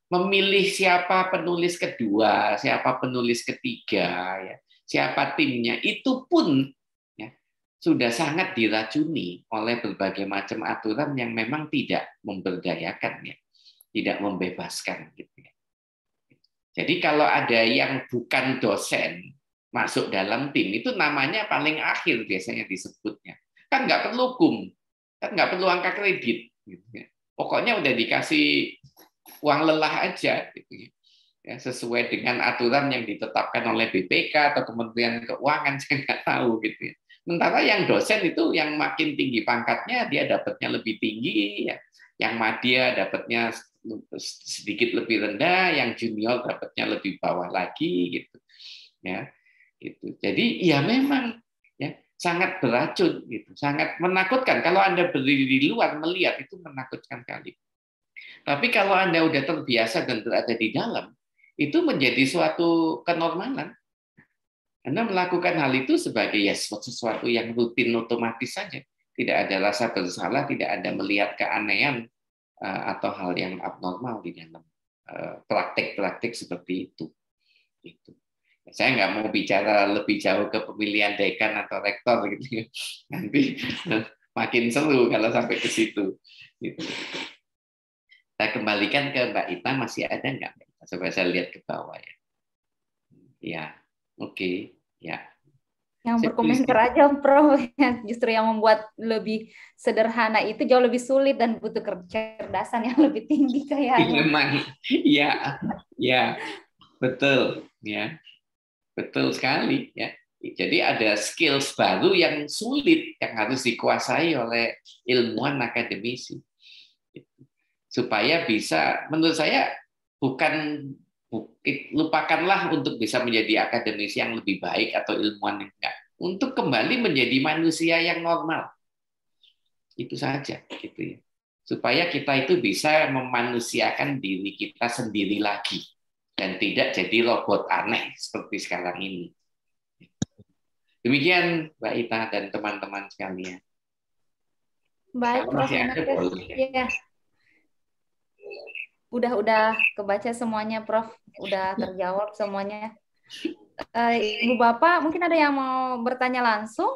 Memilih siapa penulis kedua, siapa penulis ketiga, ya, siapa timnya, itu pun ya, sudah sangat diracuni oleh berbagai macam aturan yang memang tidak memberdayakan, ya, tidak membebaskan. Gitu ya. Jadi kalau ada yang bukan dosen masuk dalam tim, itu namanya paling akhir biasanya disebutnya. Kan nggak perlu KUM, kan nggak perlu angka kredit. Gitu ya. Pokoknya udah dikasih uang lelah aja, gitu ya, sesuai dengan aturan yang ditetapkan oleh BPK atau Kementerian Keuangan, saya nggak tahu. Gitu ya. Sementara yang dosen itu yang makin tinggi pangkatnya, dia dapatnya lebih tinggi, ya. Yang madya dapatnya sedikit lebih rendah, yang junior dapatnya lebih bawah lagi, gitu ya. Gitu. Jadi ya memang ya sangat beracun, gitu, sangat menakutkan. Kalau Anda berdiri di luar melihat itu menakutkan kali. Tapi kalau Anda udah terbiasa dan berada di dalam, itu menjadi suatu kenormalan. Anda melakukan hal itu sebagai ya sesuatu yang rutin otomatis saja. Tidak ada rasa bersalah, tidak ada melihat keanehan atau hal yang abnormal di dalam praktik-praktik seperti itu. Gitu. Saya nggak mau bicara lebih jauh ke pemilihan dekan atau rektor gitu. Nanti makin seru kalau sampai ke situ. Gitu. Saya kembalikan ke Mbak Ita, masih ada nggak? Coba saya lihat ke bawah ya. Ya, oke. Ya. Yang berkomentar aja, Prof. Justru yang membuat lebih sederhana itu jauh lebih sulit dan butuh kecerdasan yang lebih tinggi kayaknya. Memang, ya, betul, ya, betul sekali, ya. Jadi ada skills baru yang sulit yang harus dikuasai oleh ilmuwan akademisi, supaya bisa, menurut saya lupakanlah untuk bisa menjadi akademisi yang lebih baik atau ilmuwan yang enggak, untuk kembali menjadi manusia yang normal. Itu saja, gitu ya. Supaya kita itu bisa memanusiakan diri kita sendiri lagi dan tidak jadi robot aneh seperti sekarang ini. Demikian Mbak Ita dan teman-teman sekalian. Baik, Prof. Ya. Udah kebaca semuanya, Prof. Udah terjawab semuanya. Ibu Bapak, mungkin ada yang mau bertanya langsung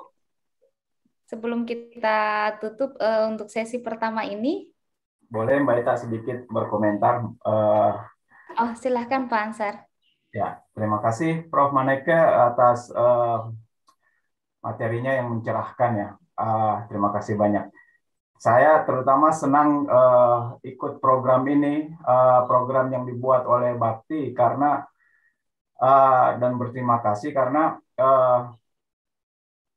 sebelum kita tutup untuk sesi pertama ini? Boleh Mbak Ita sedikit berkomentar. Silahkan Pak Ansar. Ya, terima kasih Prof. Maneke atas materinya yang mencerahkan ya. Terima kasih banyak. saya terutama senang ikut program ini, program yang dibuat oleh Bakti, karena dan berterima kasih karena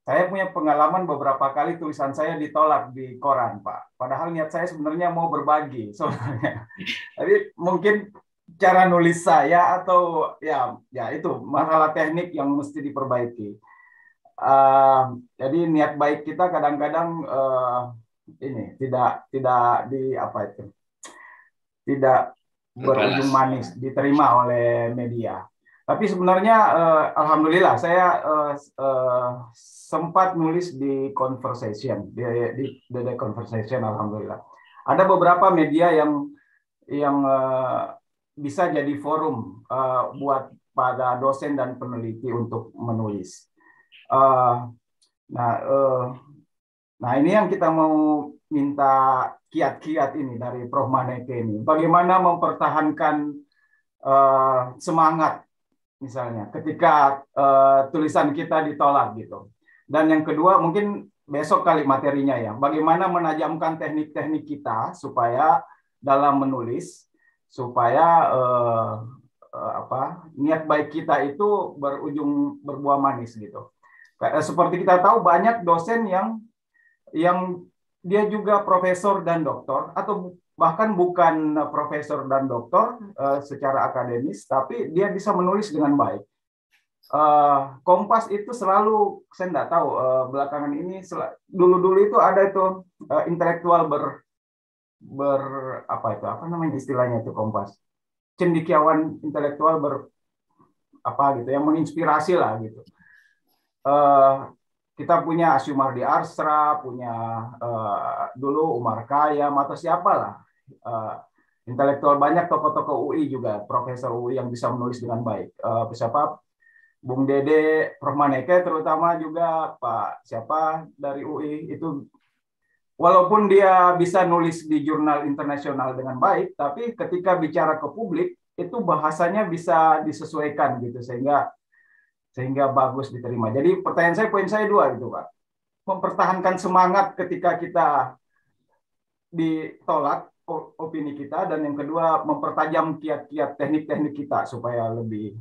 saya punya pengalaman beberapa kali tulisan saya ditolak di koran, Pak. Padahal niat saya sebenarnya mau berbagi sebenarnya. Jadi mungkin cara nulis saya atau ya itu masalah teknik yang mesti diperbaiki. Jadi niat baik kita kadang-kadang ini tidak di apa itu, tidak berujung manis diterima oleh media. Tapi sebenarnya alhamdulillah saya sempat nulis di Conversation, di The Conversation, alhamdulillah. Ada beberapa media yang bisa jadi forum buat pada dosen dan peneliti untuk menulis. Nah, ini yang kita mau minta kiat-kiat ini dari Prof. Maneke ini. Bagaimana mempertahankan semangat misalnya ketika tulisan kita ditolak gitu. Dan yang kedua mungkin besok kali materinya ya. Bagaimana menajamkan teknik-teknik kita supaya dalam menulis supaya niat baik kita itu berbuah manis gitu. Seperti kita tahu banyak dosen yang dia juga profesor dan doktor atau bahkan bukan profesor dan doktor secara akademis, tapi dia bisa menulis dengan baik. Kompas itu selalu, saya nggak tahu belakangan ini, dulu itu ada itu intelektual apa namanya istilahnya itu Kompas, cendekiawan intelektual gitu, yang menginspirasi lah gitu. Kita punya Asyumardi Arsra, punya dulu Umar Khayyam atau siapalah, intelektual banyak, tokoh-tokoh UI juga, profesor UI yang bisa menulis dengan baik. Siapa? Bung Dede, Prof. Maneke terutama juga, Pak siapa dari UI itu, walaupun dia bisa nulis di jurnal internasional dengan baik, tapi ketika bicara ke publik itu bahasanya bisa disesuaikan gitu sehingga bagus diterima. Jadi poin saya dua gitu, Pak. Mempertahankan semangat ketika kita ditolak opini kita, dan yang kedua mempertajam kiat-kiat teknik-teknik kita supaya lebih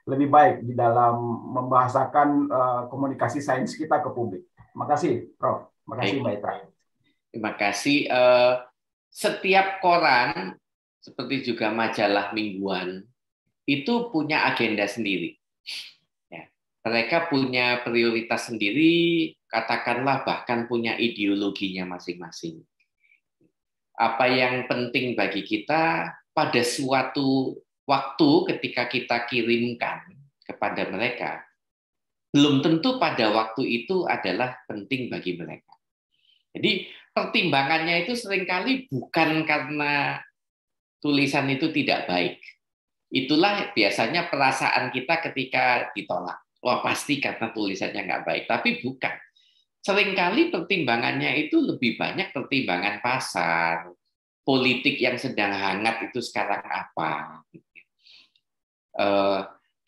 baik di dalam membahasakan komunikasi sains kita ke publik. Terima kasih, Prof. Terima kasih, Mbak Itra. Terima kasih. Setiap koran, seperti juga majalah mingguan, itu punya agenda sendiri. Mereka punya prioritas sendiri, katakanlah bahkan punya ideologinya masing-masing. Apa yang penting bagi kita pada suatu waktu ketika kita kirimkan kepada mereka, belum tentu pada waktu itu adalah penting bagi mereka. Jadi pertimbangannya itu seringkali bukan karena tulisan itu tidak baik. Itulah biasanya perasaan kita ketika ditolak. Wah, pasti karena tulisannya nggak baik. Tapi bukan. Seringkali pertimbangannya itu lebih banyak pertimbangan pasar, politik yang sedang hangat itu sekarang apa,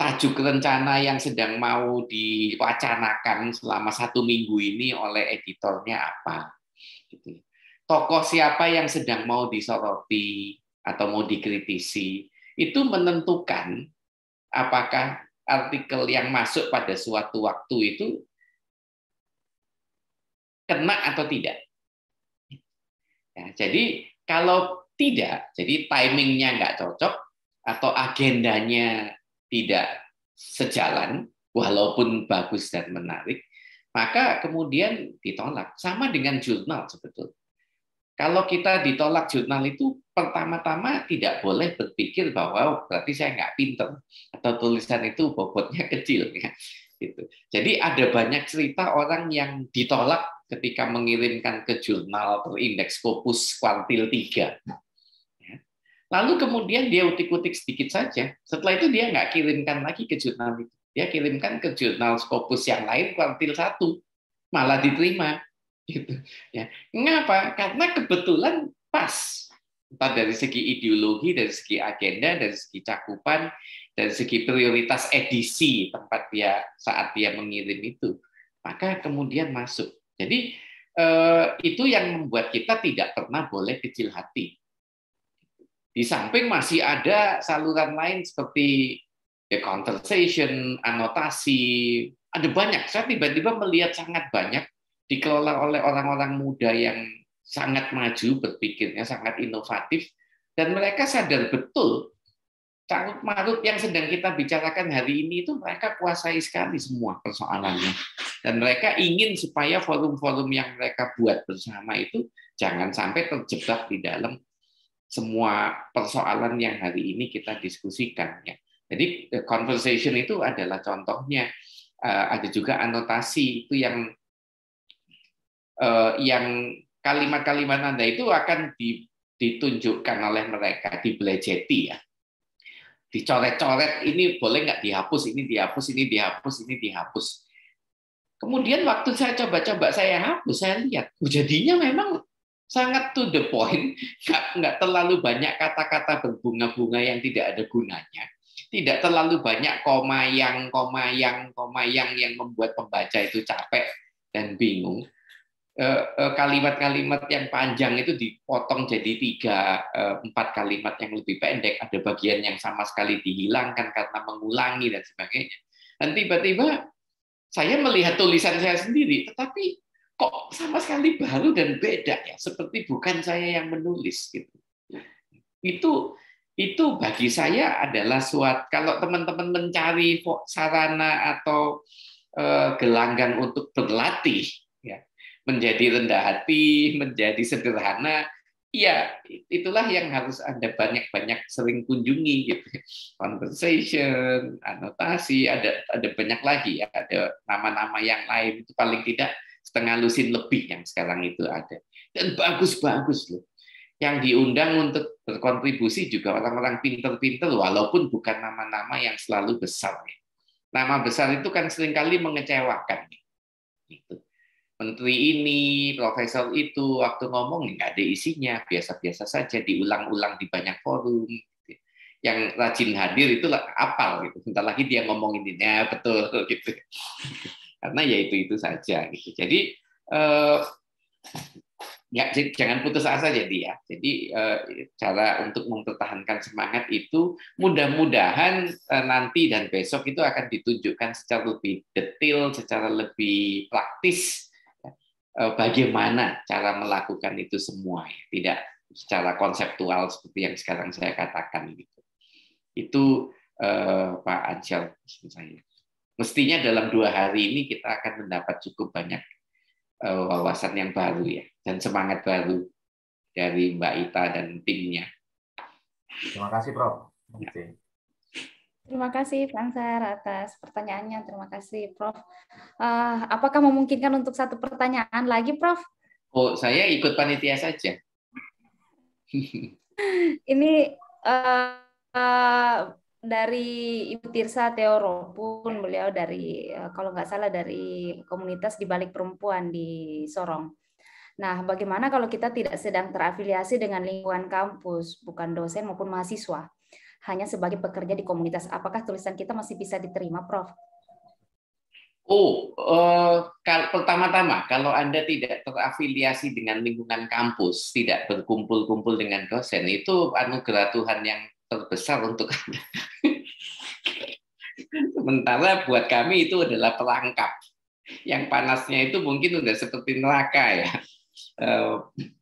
tajuk rencana yang sedang mau diwacanakan selama 1 minggu ini oleh editornya apa, tokoh siapa yang sedang mau disoroti atau mau dikritisi, itu menentukan apakah artikel yang masuk pada suatu waktu itu kena atau tidak. Ya, jadi kalau tidak, jadi timingnya nggak cocok atau agendanya tidak sejalan, walaupun bagus dan menarik, maka kemudian ditolak. Sama dengan jurnal sebetulnya. Kalau kita ditolak jurnal itu, pertama-tama tidak boleh berpikir bahwa berarti saya nggak pinter atau tulisan itu bobotnya kecil. Gitu. Jadi ada banyak cerita orang yang ditolak ketika mengirimkan ke jurnal berindeks Scopus kuartil 3. Lalu kemudian dia utik-utik sedikit saja. Setelah itu dia nggak kirimkan lagi ke jurnal itu. Dia kirimkan ke jurnal Scopus yang lain kuartil 1. Malah diterima. Gitu. Ya. Mengapa? Karena kebetulan pas. Entah dari segi ideologi, dari segi agenda, dari segi cakupan, dari segi prioritas edisi tempat dia saat dia mengirim itu. Maka kemudian masuk. Jadi itu yang membuat kita tidak pernah boleh kecil hati. Di samping masih ada saluran lain seperti the conversation, anotasi, ada banyak. Saya tiba-tiba melihat sangat banyak dikelola oleh orang-orang muda yang sangat maju berpikirnya, sangat inovatif, dan mereka sadar betul carut-marut yang sedang kita bicarakan hari ini itu mereka kuasai sekali semua persoalannya. Dan mereka ingin supaya forum-forum yang mereka buat bersama itu jangan sampai terjebak di dalam semua persoalan yang hari ini kita diskusikan. Ya. Jadi conversation itu adalah contohnya. Ada juga anotasi itu yang kalimat-kalimat Anda itu akan ditunjukkan oleh mereka, dibelejeti ya. Dicoret-coret, ini boleh nggak dihapus, ini dihapus, ini dihapus, ini dihapus. Kemudian waktu saya coba-coba saya hapus, saya lihat jadinya memang sangat to the point, nggak terlalu banyak kata-kata berbunga-bunga yang tidak ada gunanya. Tidak terlalu banyak koma yang yang membuat pembaca itu capek dan bingung. Kalimat-kalimat yang panjang itu dipotong jadi 3-4 kalimat yang lebih pendek. Ada bagian yang sama sekali dihilangkan karena mengulangi dan sebagainya. Dan tiba-tiba saya melihat tulisan saya sendiri, tetapi kok sama sekali baru dan beda ya, seperti bukan saya yang menulis gitu. Itu bagi saya adalah suatu, kalau teman-teman mencari sarana atau gelanggang untuk berlatih ya, menjadi rendah hati, menjadi sederhana, ya itulah yang harus Anda banyak-banyak sering kunjungi gitu. Conversation, anotasi, ada banyak lagi ya, ada nama-nama yang lain, itu paling tidak setengah lusin lebih yang sekarang itu ada. Dan bagus-bagus loh. Yang diundang untuk berkontribusi juga orang-orang pinter-pinter, walaupun bukan nama-nama yang selalu besar. Nama besar itu kan seringkali mengecewakan. Gitu. Menteri ini, profesor itu, waktu ngomong nggak ada isinya, biasa-biasa saja, diulang-ulang di banyak forum. Yang rajin hadir itu apal, gitu. Bentar lagi dia ngomongin ini, ya betul, gitu. Karena ya itu saja. Gitu. Jadi ya jangan putus asa jadi ya. Jadi cara untuk mempertahankan semangat itu mudah-mudahan nanti dan besok itu akan ditunjukkan secara lebih detail, secara lebih praktis bagaimana cara melakukan itu semua ya. Tidak secara konseptual seperti yang sekarang saya katakan gitu. Itu Pak Ansyal saya. Mestinya dalam 2 hari ini kita akan mendapat cukup banyak wawasan yang baru ya, dan semangat baru dari Mbak Ita dan timnya. Terima kasih, Prof. Ya. Terima kasih, Pak Ansar, atas pertanyaannya. Terima kasih, Prof. Apakah memungkinkan untuk 1 pertanyaan lagi, Prof? Oh, saya ikut panitia saja. Ini dari Ibu Tirsa Teoro pun, beliau dari, kalau nggak salah, dari komunitas di Balik Perempuan di Sorong. Nah, bagaimana kalau kita tidak sedang terafiliasi dengan lingkungan kampus, bukan dosen maupun mahasiswa, hanya sebagai pekerja di komunitas, apakah tulisan kita masih bisa diterima, Prof? Pertama-tama, kalau Anda tidak terafiliasi dengan lingkungan kampus, tidak berkumpul-kumpul dengan dosen, itu anugerah Tuhan yang terbesar untuk Anda. Sementara buat kami itu adalah pelengkap. Yang panasnya itu mungkin udah seperti neraka ya,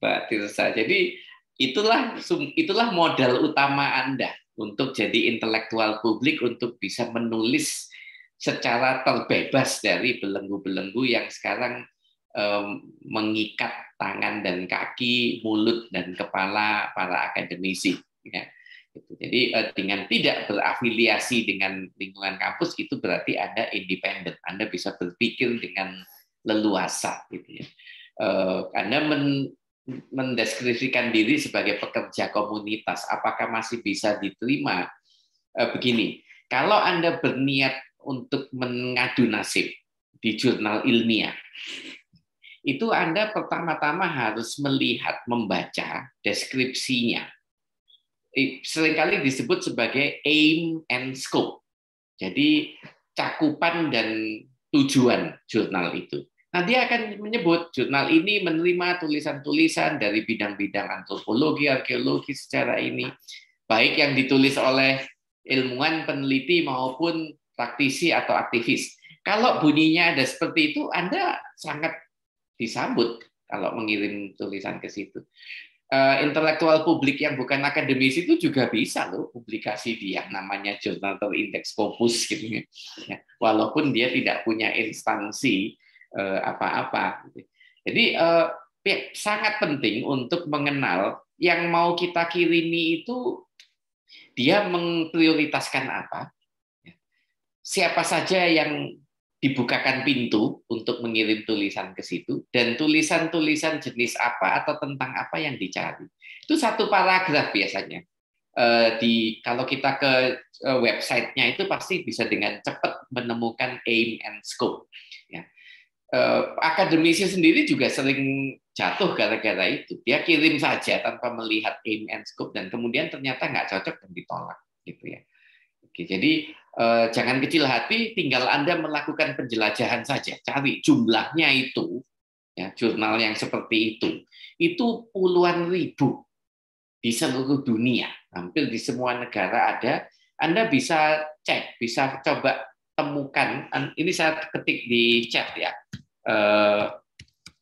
Mbak Tirsa. Jadi itulah modal utama Anda untuk jadi intelektual publik, untuk bisa menulis secara terbebas dari belenggu-belenggu yang sekarang mengikat tangan dan kaki, mulut dan kepala para akademisi. Ya. Jadi dengan tidak berafiliasi dengan lingkungan kampus itu berarti Anda independen, Anda bisa berpikir dengan leluasa. Gitu ya. Anda mendeskripsikan diri sebagai pekerja komunitas, apakah masih bisa diterima? Begini, kalau Anda berniat untuk mengadu nasib di jurnal ilmiah, itu Anda pertama-tama harus melihat, membaca deskripsinya. Seringkali disebut sebagai aim and scope. Jadi cakupan dan tujuan jurnal itu. Nah, dia akan menyebut jurnal ini menerima tulisan-tulisan dari bidang-bidang antropologi, arkeologi secara ini, baik yang ditulis oleh ilmuwan, peneliti maupun praktisi atau aktivis. Kalau bunyinya ada seperti itu, Anda sangat disambut kalau mengirim tulisan ke situ. Intelektual publik yang bukan akademisi itu juga bisa loh publikasi di yang namanya jurnal terindeks Scopus gitu ya. Walaupun dia tidak punya instansi apa-apa. Jadi sangat penting untuk mengenal yang mau kita kirimi itu dia memprioritaskan apa, siapa saja yang dibukakan pintu untuk mengirim tulisan ke situ, dan tulisan-tulisan jenis apa atau tentang apa yang dicari. Itu satu paragraf biasanya. Kalau kita ke websitenya itu pasti bisa dengan cepat menemukan aim and scope. Ya. Akademisi sendiri juga sering jatuh gara-gara itu. Dia kirim saja tanpa melihat aim and scope, dan kemudian ternyata nggak cocok dan ditolak. Gitu ya. Oke, jadi jangan kecil hati, tinggal Anda melakukan penjelajahan saja, cari jumlahnya itu, ya, jurnal yang seperti itu puluhan ribu di seluruh dunia, hampir di semua negara ada. Anda bisa cek, bisa coba temukan, ini saya ketik di chat ya,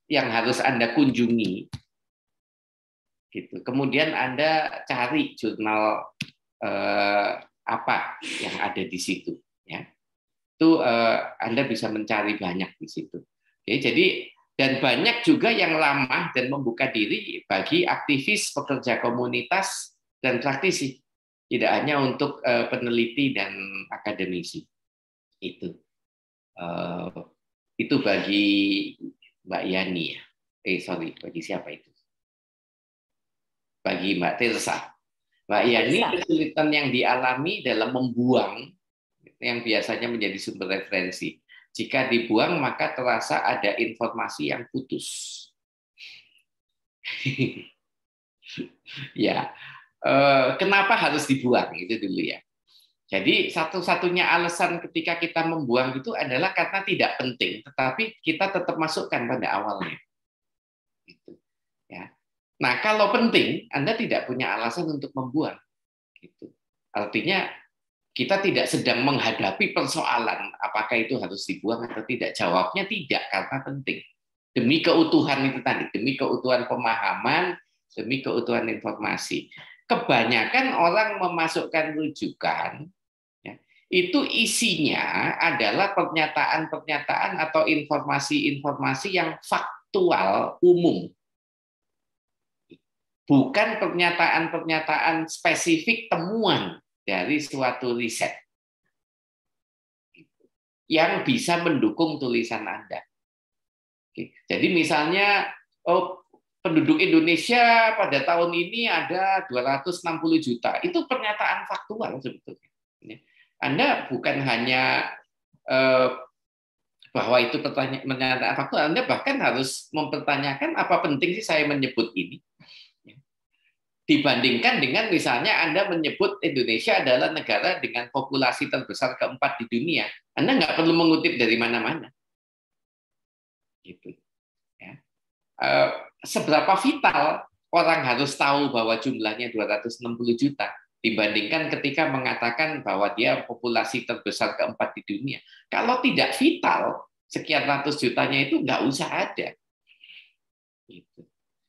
yang harus Anda kunjungi, gitu. Kemudian Anda cari jurnal apa yang ada di situ, ya. Itu Anda bisa mencari banyak di situ. Oke, jadi dan banyak juga yang ramah dan membuka diri bagi aktivis, pekerja komunitas dan praktisi, tidak hanya untuk peneliti dan akademisi. Itu bagi Mbak Yani ya. Bagi siapa itu? Bagi Mbak Tirsa. Mbak Yani, kesulitan yang dialami dalam membuang yang biasanya menjadi sumber referensi. Jika dibuang, maka terasa ada informasi yang putus. Ya, kenapa harus dibuang itu dulu ya. Jadi satu-satunya alasan ketika kita membuang itu adalah karena tidak penting, tetapi kita tetap masukkan pada awalnya. Gitu. Ya. Nah, kalau penting, Anda tidak punya alasan untuk membuang. Gitu. Artinya, kita tidak sedang menghadapi persoalan apakah itu harus dibuang atau tidak. Jawabnya tidak, karena penting. Demi keutuhan itu tadi, demi keutuhan pemahaman, demi keutuhan informasi. Kebanyakan orang memasukkan rujukan, ya, itu isinya adalah pernyataan-pernyataan atau informasi-informasi yang faktual umum. Bukan pernyataan-pernyataan spesifik temuan dari suatu riset yang bisa mendukung tulisan Anda. Jadi misalnya, penduduk Indonesia pada tahun ini ada 260 juta. Itu pernyataan faktual sebetulnya. Anda bukan hanya bahwa itu pernyataan faktual, Anda bahkan harus mempertanyakan apa penting sih saya menyebut ini. Dibandingkan dengan misalnya Anda menyebut Indonesia adalah negara dengan populasi terbesar keempat di dunia, Anda nggak perlu mengutip dari mana-mana. Gitu. Ya. Seberapa vital orang harus tahu bahwa jumlahnya 260 juta dibandingkan ketika mengatakan bahwa dia populasi terbesar keempat di dunia. Kalau tidak vital, sekian ratus jutanya itu nggak usah ada. Gitu.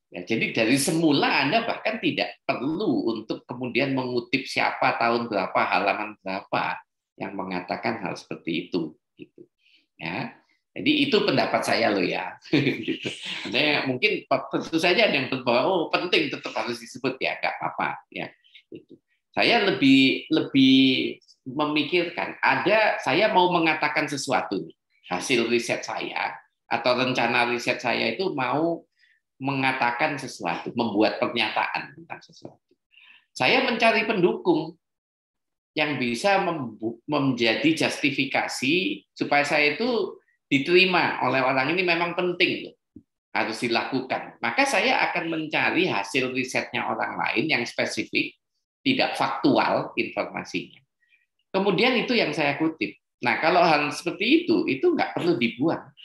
Ya, jadi dari semula Anda bahkan tidak perlu untuk kemudian mengutip siapa, tahun berapa, halaman berapa yang mengatakan hal seperti itu. Gitu. Ya, jadi itu pendapat saya loh ya. Gitu. Mungkin tentu saja ada yang bahwa penting tetap harus disebut ya, nggak apa-apa ya. Gitu. Saya lebih memikirkan saya mau mengatakan sesuatu nih, hasil riset saya atau rencana riset saya itu mau mengatakan sesuatu, membuat pernyataan tentang sesuatu. Saya mencari pendukung yang bisa menjadi justifikasi supaya saya itu diterima oleh orang ini memang penting loh, harus dilakukan. Maka saya akan mencari hasil risetnya orang lain yang spesifik, tidak faktual informasinya. Kemudian itu yang saya kutip. Nah, kalau hal seperti itu nggak perlu dibuang.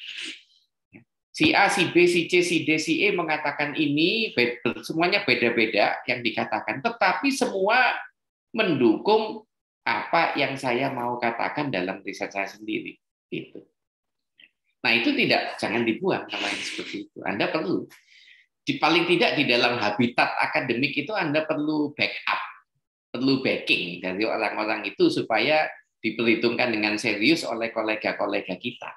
Si A, si B, si C, si D, si E mengatakan ini, semuanya beda-beda yang dikatakan, tetapi semua mendukung apa yang saya mau katakan dalam riset saya sendiri. Gitu. Nah itu jangan dibuang kalau yang seperti itu. Anda perlu, paling tidak di dalam habitat akademik itu Anda perlu backup, perlu backing dari orang-orang itu supaya diperhitungkan dengan serius oleh kolega-kolega kita.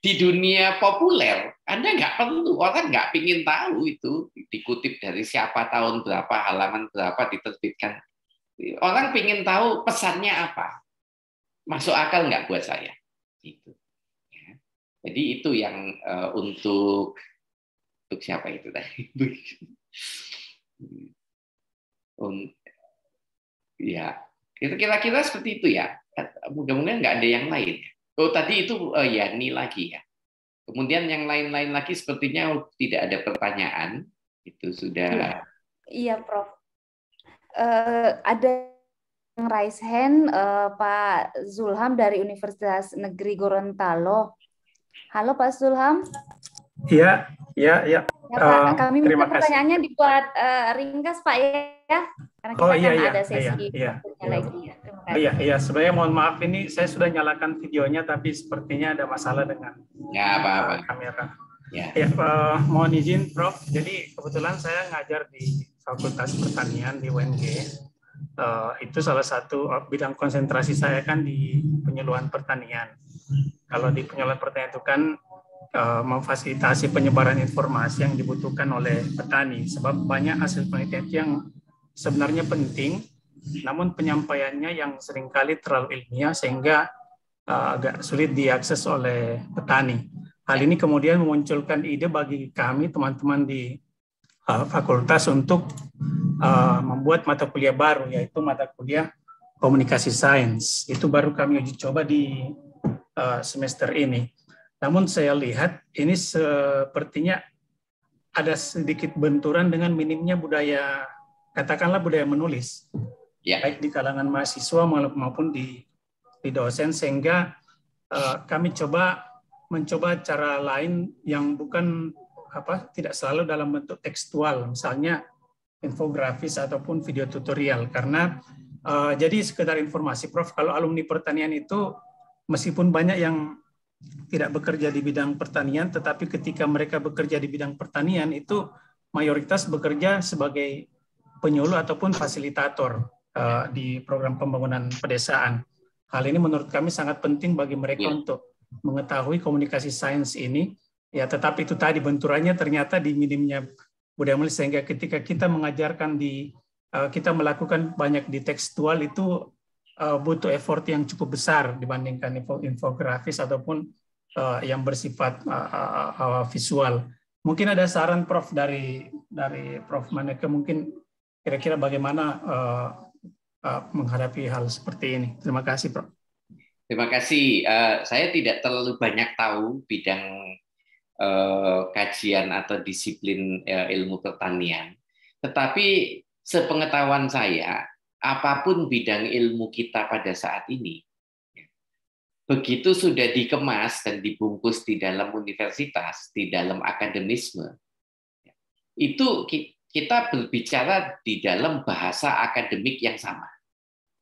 Di dunia populer, Anda nggak perlu, orang nggak pingin tahu itu dikutip dari siapa, tahun berapa, halaman berapa diterbitkan. Orang pingin tahu pesannya apa, masuk akal nggak buat saya. Gitu. Ya. Jadi itu yang untuk siapa itu tadi? Ya, kira-kira seperti itu ya. Mudah-mudahan nggak ada yang lain. Oh tadi itu Yani lagi ya. Kemudian yang lain-lain lagi sepertinya tidak ada pertanyaan. Itu sudah. Iya, Prof. Ada yang raise hand, Pak Zulham dari Universitas Negeri Gorontalo. Halo Pak Zulham. Iya. Ya, Pak, kami minta terima kasih. pertanyaannya dibuat ringkas Pak ya. Karena kita ada sesi lagi. Iya, sebenarnya mohon maaf ini saya sudah nyalakan videonya tapi sepertinya ada masalah dengan kamera. Ya, mohon izin Prof. Jadi kebetulan saya ngajar di Fakultas Pertanian di UNG. Itu salah satu bidang konsentrasi saya kan di penyuluhan pertanian. Kalau di penyuluhan pertanian itu kan memfasilitasi penyebaran informasi yang dibutuhkan oleh petani. Sebab banyak hasil penelitian yang sebenarnya penting, namun penyampaiannya yang seringkali terlalu ilmiah sehingga agak sulit diakses oleh petani. Hal ini kemudian memunculkan ide bagi kami, teman-teman di fakultas untuk membuat mata kuliah baru, yaitu mata kuliah komunikasi sains. Itu baru kami uji coba di semester ini. Namun saya lihat ini sepertinya ada sedikit benturan dengan minimnya budaya, katakanlah budaya menulis, baik di kalangan mahasiswa maupun di dosen, sehingga kami mencoba cara lain yang bukan tidak selalu dalam bentuk tekstual, misalnya infografis ataupun video tutorial. Karena jadi sekedar informasi Prof, kalau alumni pertanian itu meskipun banyak yang tidak bekerja di bidang pertanian, tetapi ketika mereka bekerja di bidang pertanian itu mayoritas bekerja sebagai penyuluh ataupun fasilitator di program pembangunan pedesaan. Hal ini menurut kami sangat penting bagi mereka untuk mengetahui komunikasi sains ini. Ya, tetapi itu tadi benturannya ternyata di minimnya budaya menulis, sehingga ketika kita mengajarkan kita melakukan banyak di tekstual itu butuh effort yang cukup besar dibandingkan infografis ataupun yang bersifat visual. Mungkin ada saran Prof dari Prof Maneke, mungkin kira-kira bagaimana menghadapi hal seperti ini. Terima kasih Prof. Terima kasih. Saya tidak terlalu banyak tahu bidang kajian atau disiplin ilmu pertanian. Tetapi sepengetahuan saya, apapun bidang ilmu kita pada saat ini, begitu sudah dikemas dan dibungkus di dalam universitas, di dalam akademisme, itu kita berbicara di dalam bahasa akademik yang sama.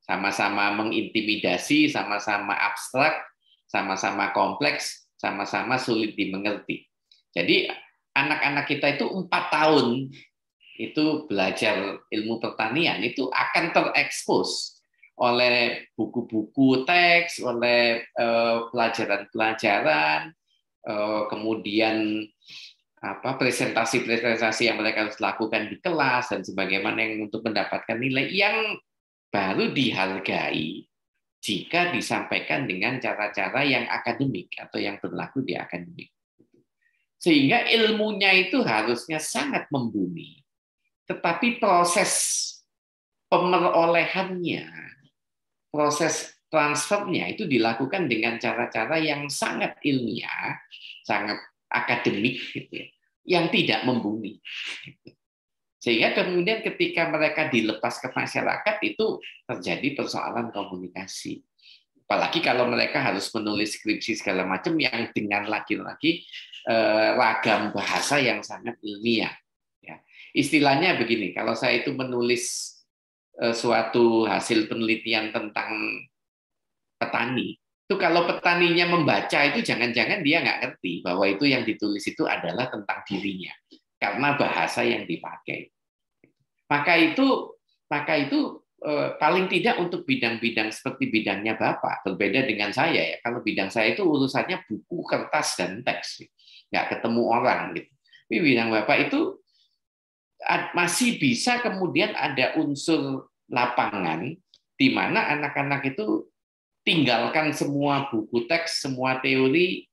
Sama-sama mengintimidasi, sama-sama abstrak, sama-sama kompleks, sama-sama sulit dimengerti. Jadi anak-anak kita itu 4 tahun itu belajar ilmu pertanian itu akan terekspos oleh buku-buku teks, oleh pelajaran-pelajaran, kemudian presentasi-presentasi yang mereka harus lakukan di kelas dan sebagaimana yang untuk mendapatkan nilai yang baru dihargai jika disampaikan dengan cara-cara yang akademik atau yang berlaku di akademik. Sehingga ilmunya itu harusnya sangat membumi. Tetapi proses pemerolehannya, proses transfernya itu dilakukan dengan cara-cara yang sangat ilmiah, sangat akademik, gitu ya, yang tidak membumi. Gitu. Sehingga kemudian ketika mereka dilepas ke masyarakat itu terjadi persoalan komunikasi. Apalagi kalau mereka harus menulis skripsi segala macam yang dengan lagi-lagi ragam bahasa yang sangat ilmiah. Ya. Istilahnya begini, kalau saya itu menulis suatu hasil penelitian tentang petani, itu kalau petaninya membaca itu jangan-jangan dia nggak ngerti bahwa itu yang ditulis itu adalah tentang dirinya, karena bahasa yang dipakai. Maka itu paling tidak untuk bidang-bidang seperti bidangnya Bapak, berbeda dengan saya ya. Kalau bidang saya itu urusannya buku, kertas, dan teks, nggak ketemu orang gitu. Tapi bidang Bapak itu masih bisa kemudian ada unsur lapangan di mana anak-anak itu tinggalkan semua buku teks, semua teori,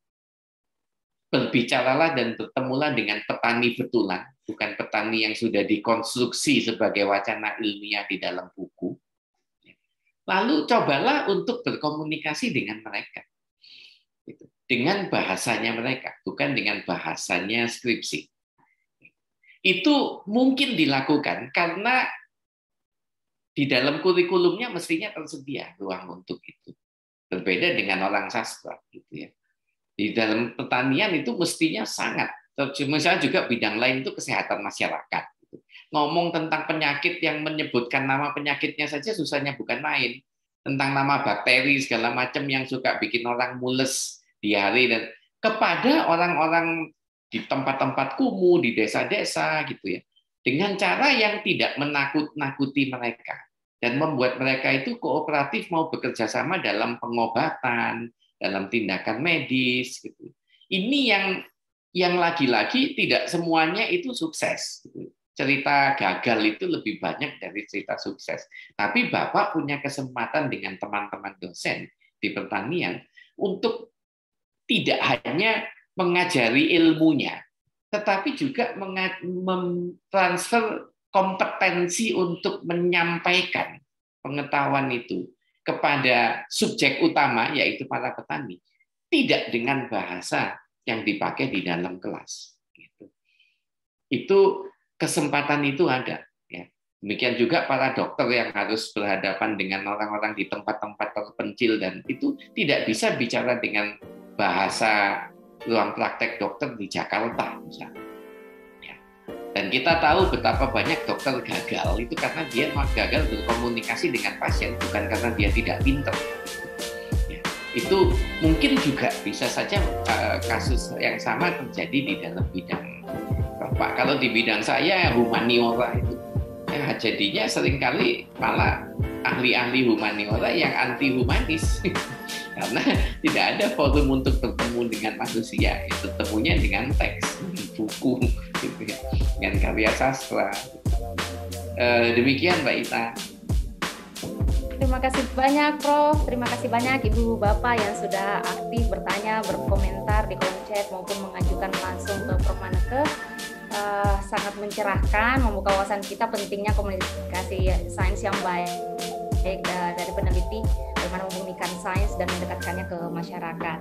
berbicaralah dan bertemulah dengan petani betulan, bukan petani yang sudah dikonstruksi sebagai wacana ilmiah di dalam buku. Lalu cobalah untuk berkomunikasi dengan mereka. Dengan bahasanya mereka, bukan dengan bahasanya skripsi. Itu mungkin dilakukan karena di dalam kurikulumnya mestinya tersedia ruang untuk itu. Berbeda dengan orang sastra. Gitu ya. Di dalam pertanian itu mestinya sangat. Misalnya juga bidang lain itu kesehatan masyarakat. Ngomong tentang penyakit yang menyebutkan nama penyakitnya saja susahnya bukan main. Tentang nama bakteri segala macam yang suka bikin orang mules, diare, dan kepada orang-orang di tempat-tempat kumuh, di desa-desa gitu ya. Dengan cara yang tidak menakut-nakuti mereka dan membuat mereka itu kooperatif mau bekerja sama dalam pengobatan, dalam tindakan medis gitu. Ini yang lagi-lagi tidak semuanya itu sukses. Cerita gagal itu lebih banyak dari cerita sukses. Tapi Bapak punya kesempatan dengan teman-teman dosen di pertanian untuk tidak hanya mengajari ilmunya, tetapi juga mentransfer kompetensi untuk menyampaikan pengetahuan itu kepada subjek utama, yaitu para petani, tidak dengan bahasa yang dipakai di dalam kelas. Itu kesempatan itu ada. Ya. Demikian juga para dokter yang harus berhadapan dengan orang-orang di tempat-tempat terpencil, dan itu tidak bisa bicara dengan bahasa ruang praktek dokter di Jakarta misalnya. Ya. Dan kita tahu betapa banyak dokter gagal itu karena dia gagal berkomunikasi dengan pasien, bukan karena dia tidak pintar. Ya. Itu mungkin juga bisa saja kasus yang sama terjadi di dalam bidang Bapak. Kalau di bidang saya humaniora itu ya, jadinya seringkali malah ahli-ahli humaniora yang anti humanis. Karena tidak ada forum untuk bertemu dengan manusia, itu temunya dengan teks, buku, gitu ya, dengan karya sastra. Demikian Mbak Ita. Terima kasih banyak Prof, terima kasih banyak Ibu Bapak yang sudah aktif bertanya, berkomentar di kolom chat maupun mengajukan langsung ke Prof Maneke. Sangat mencerahkan, membuka wawasan kita pentingnya komunikasi sains yang baik dari peneliti, bagaimana menghubungkan sains dan mendekatkannya ke masyarakat.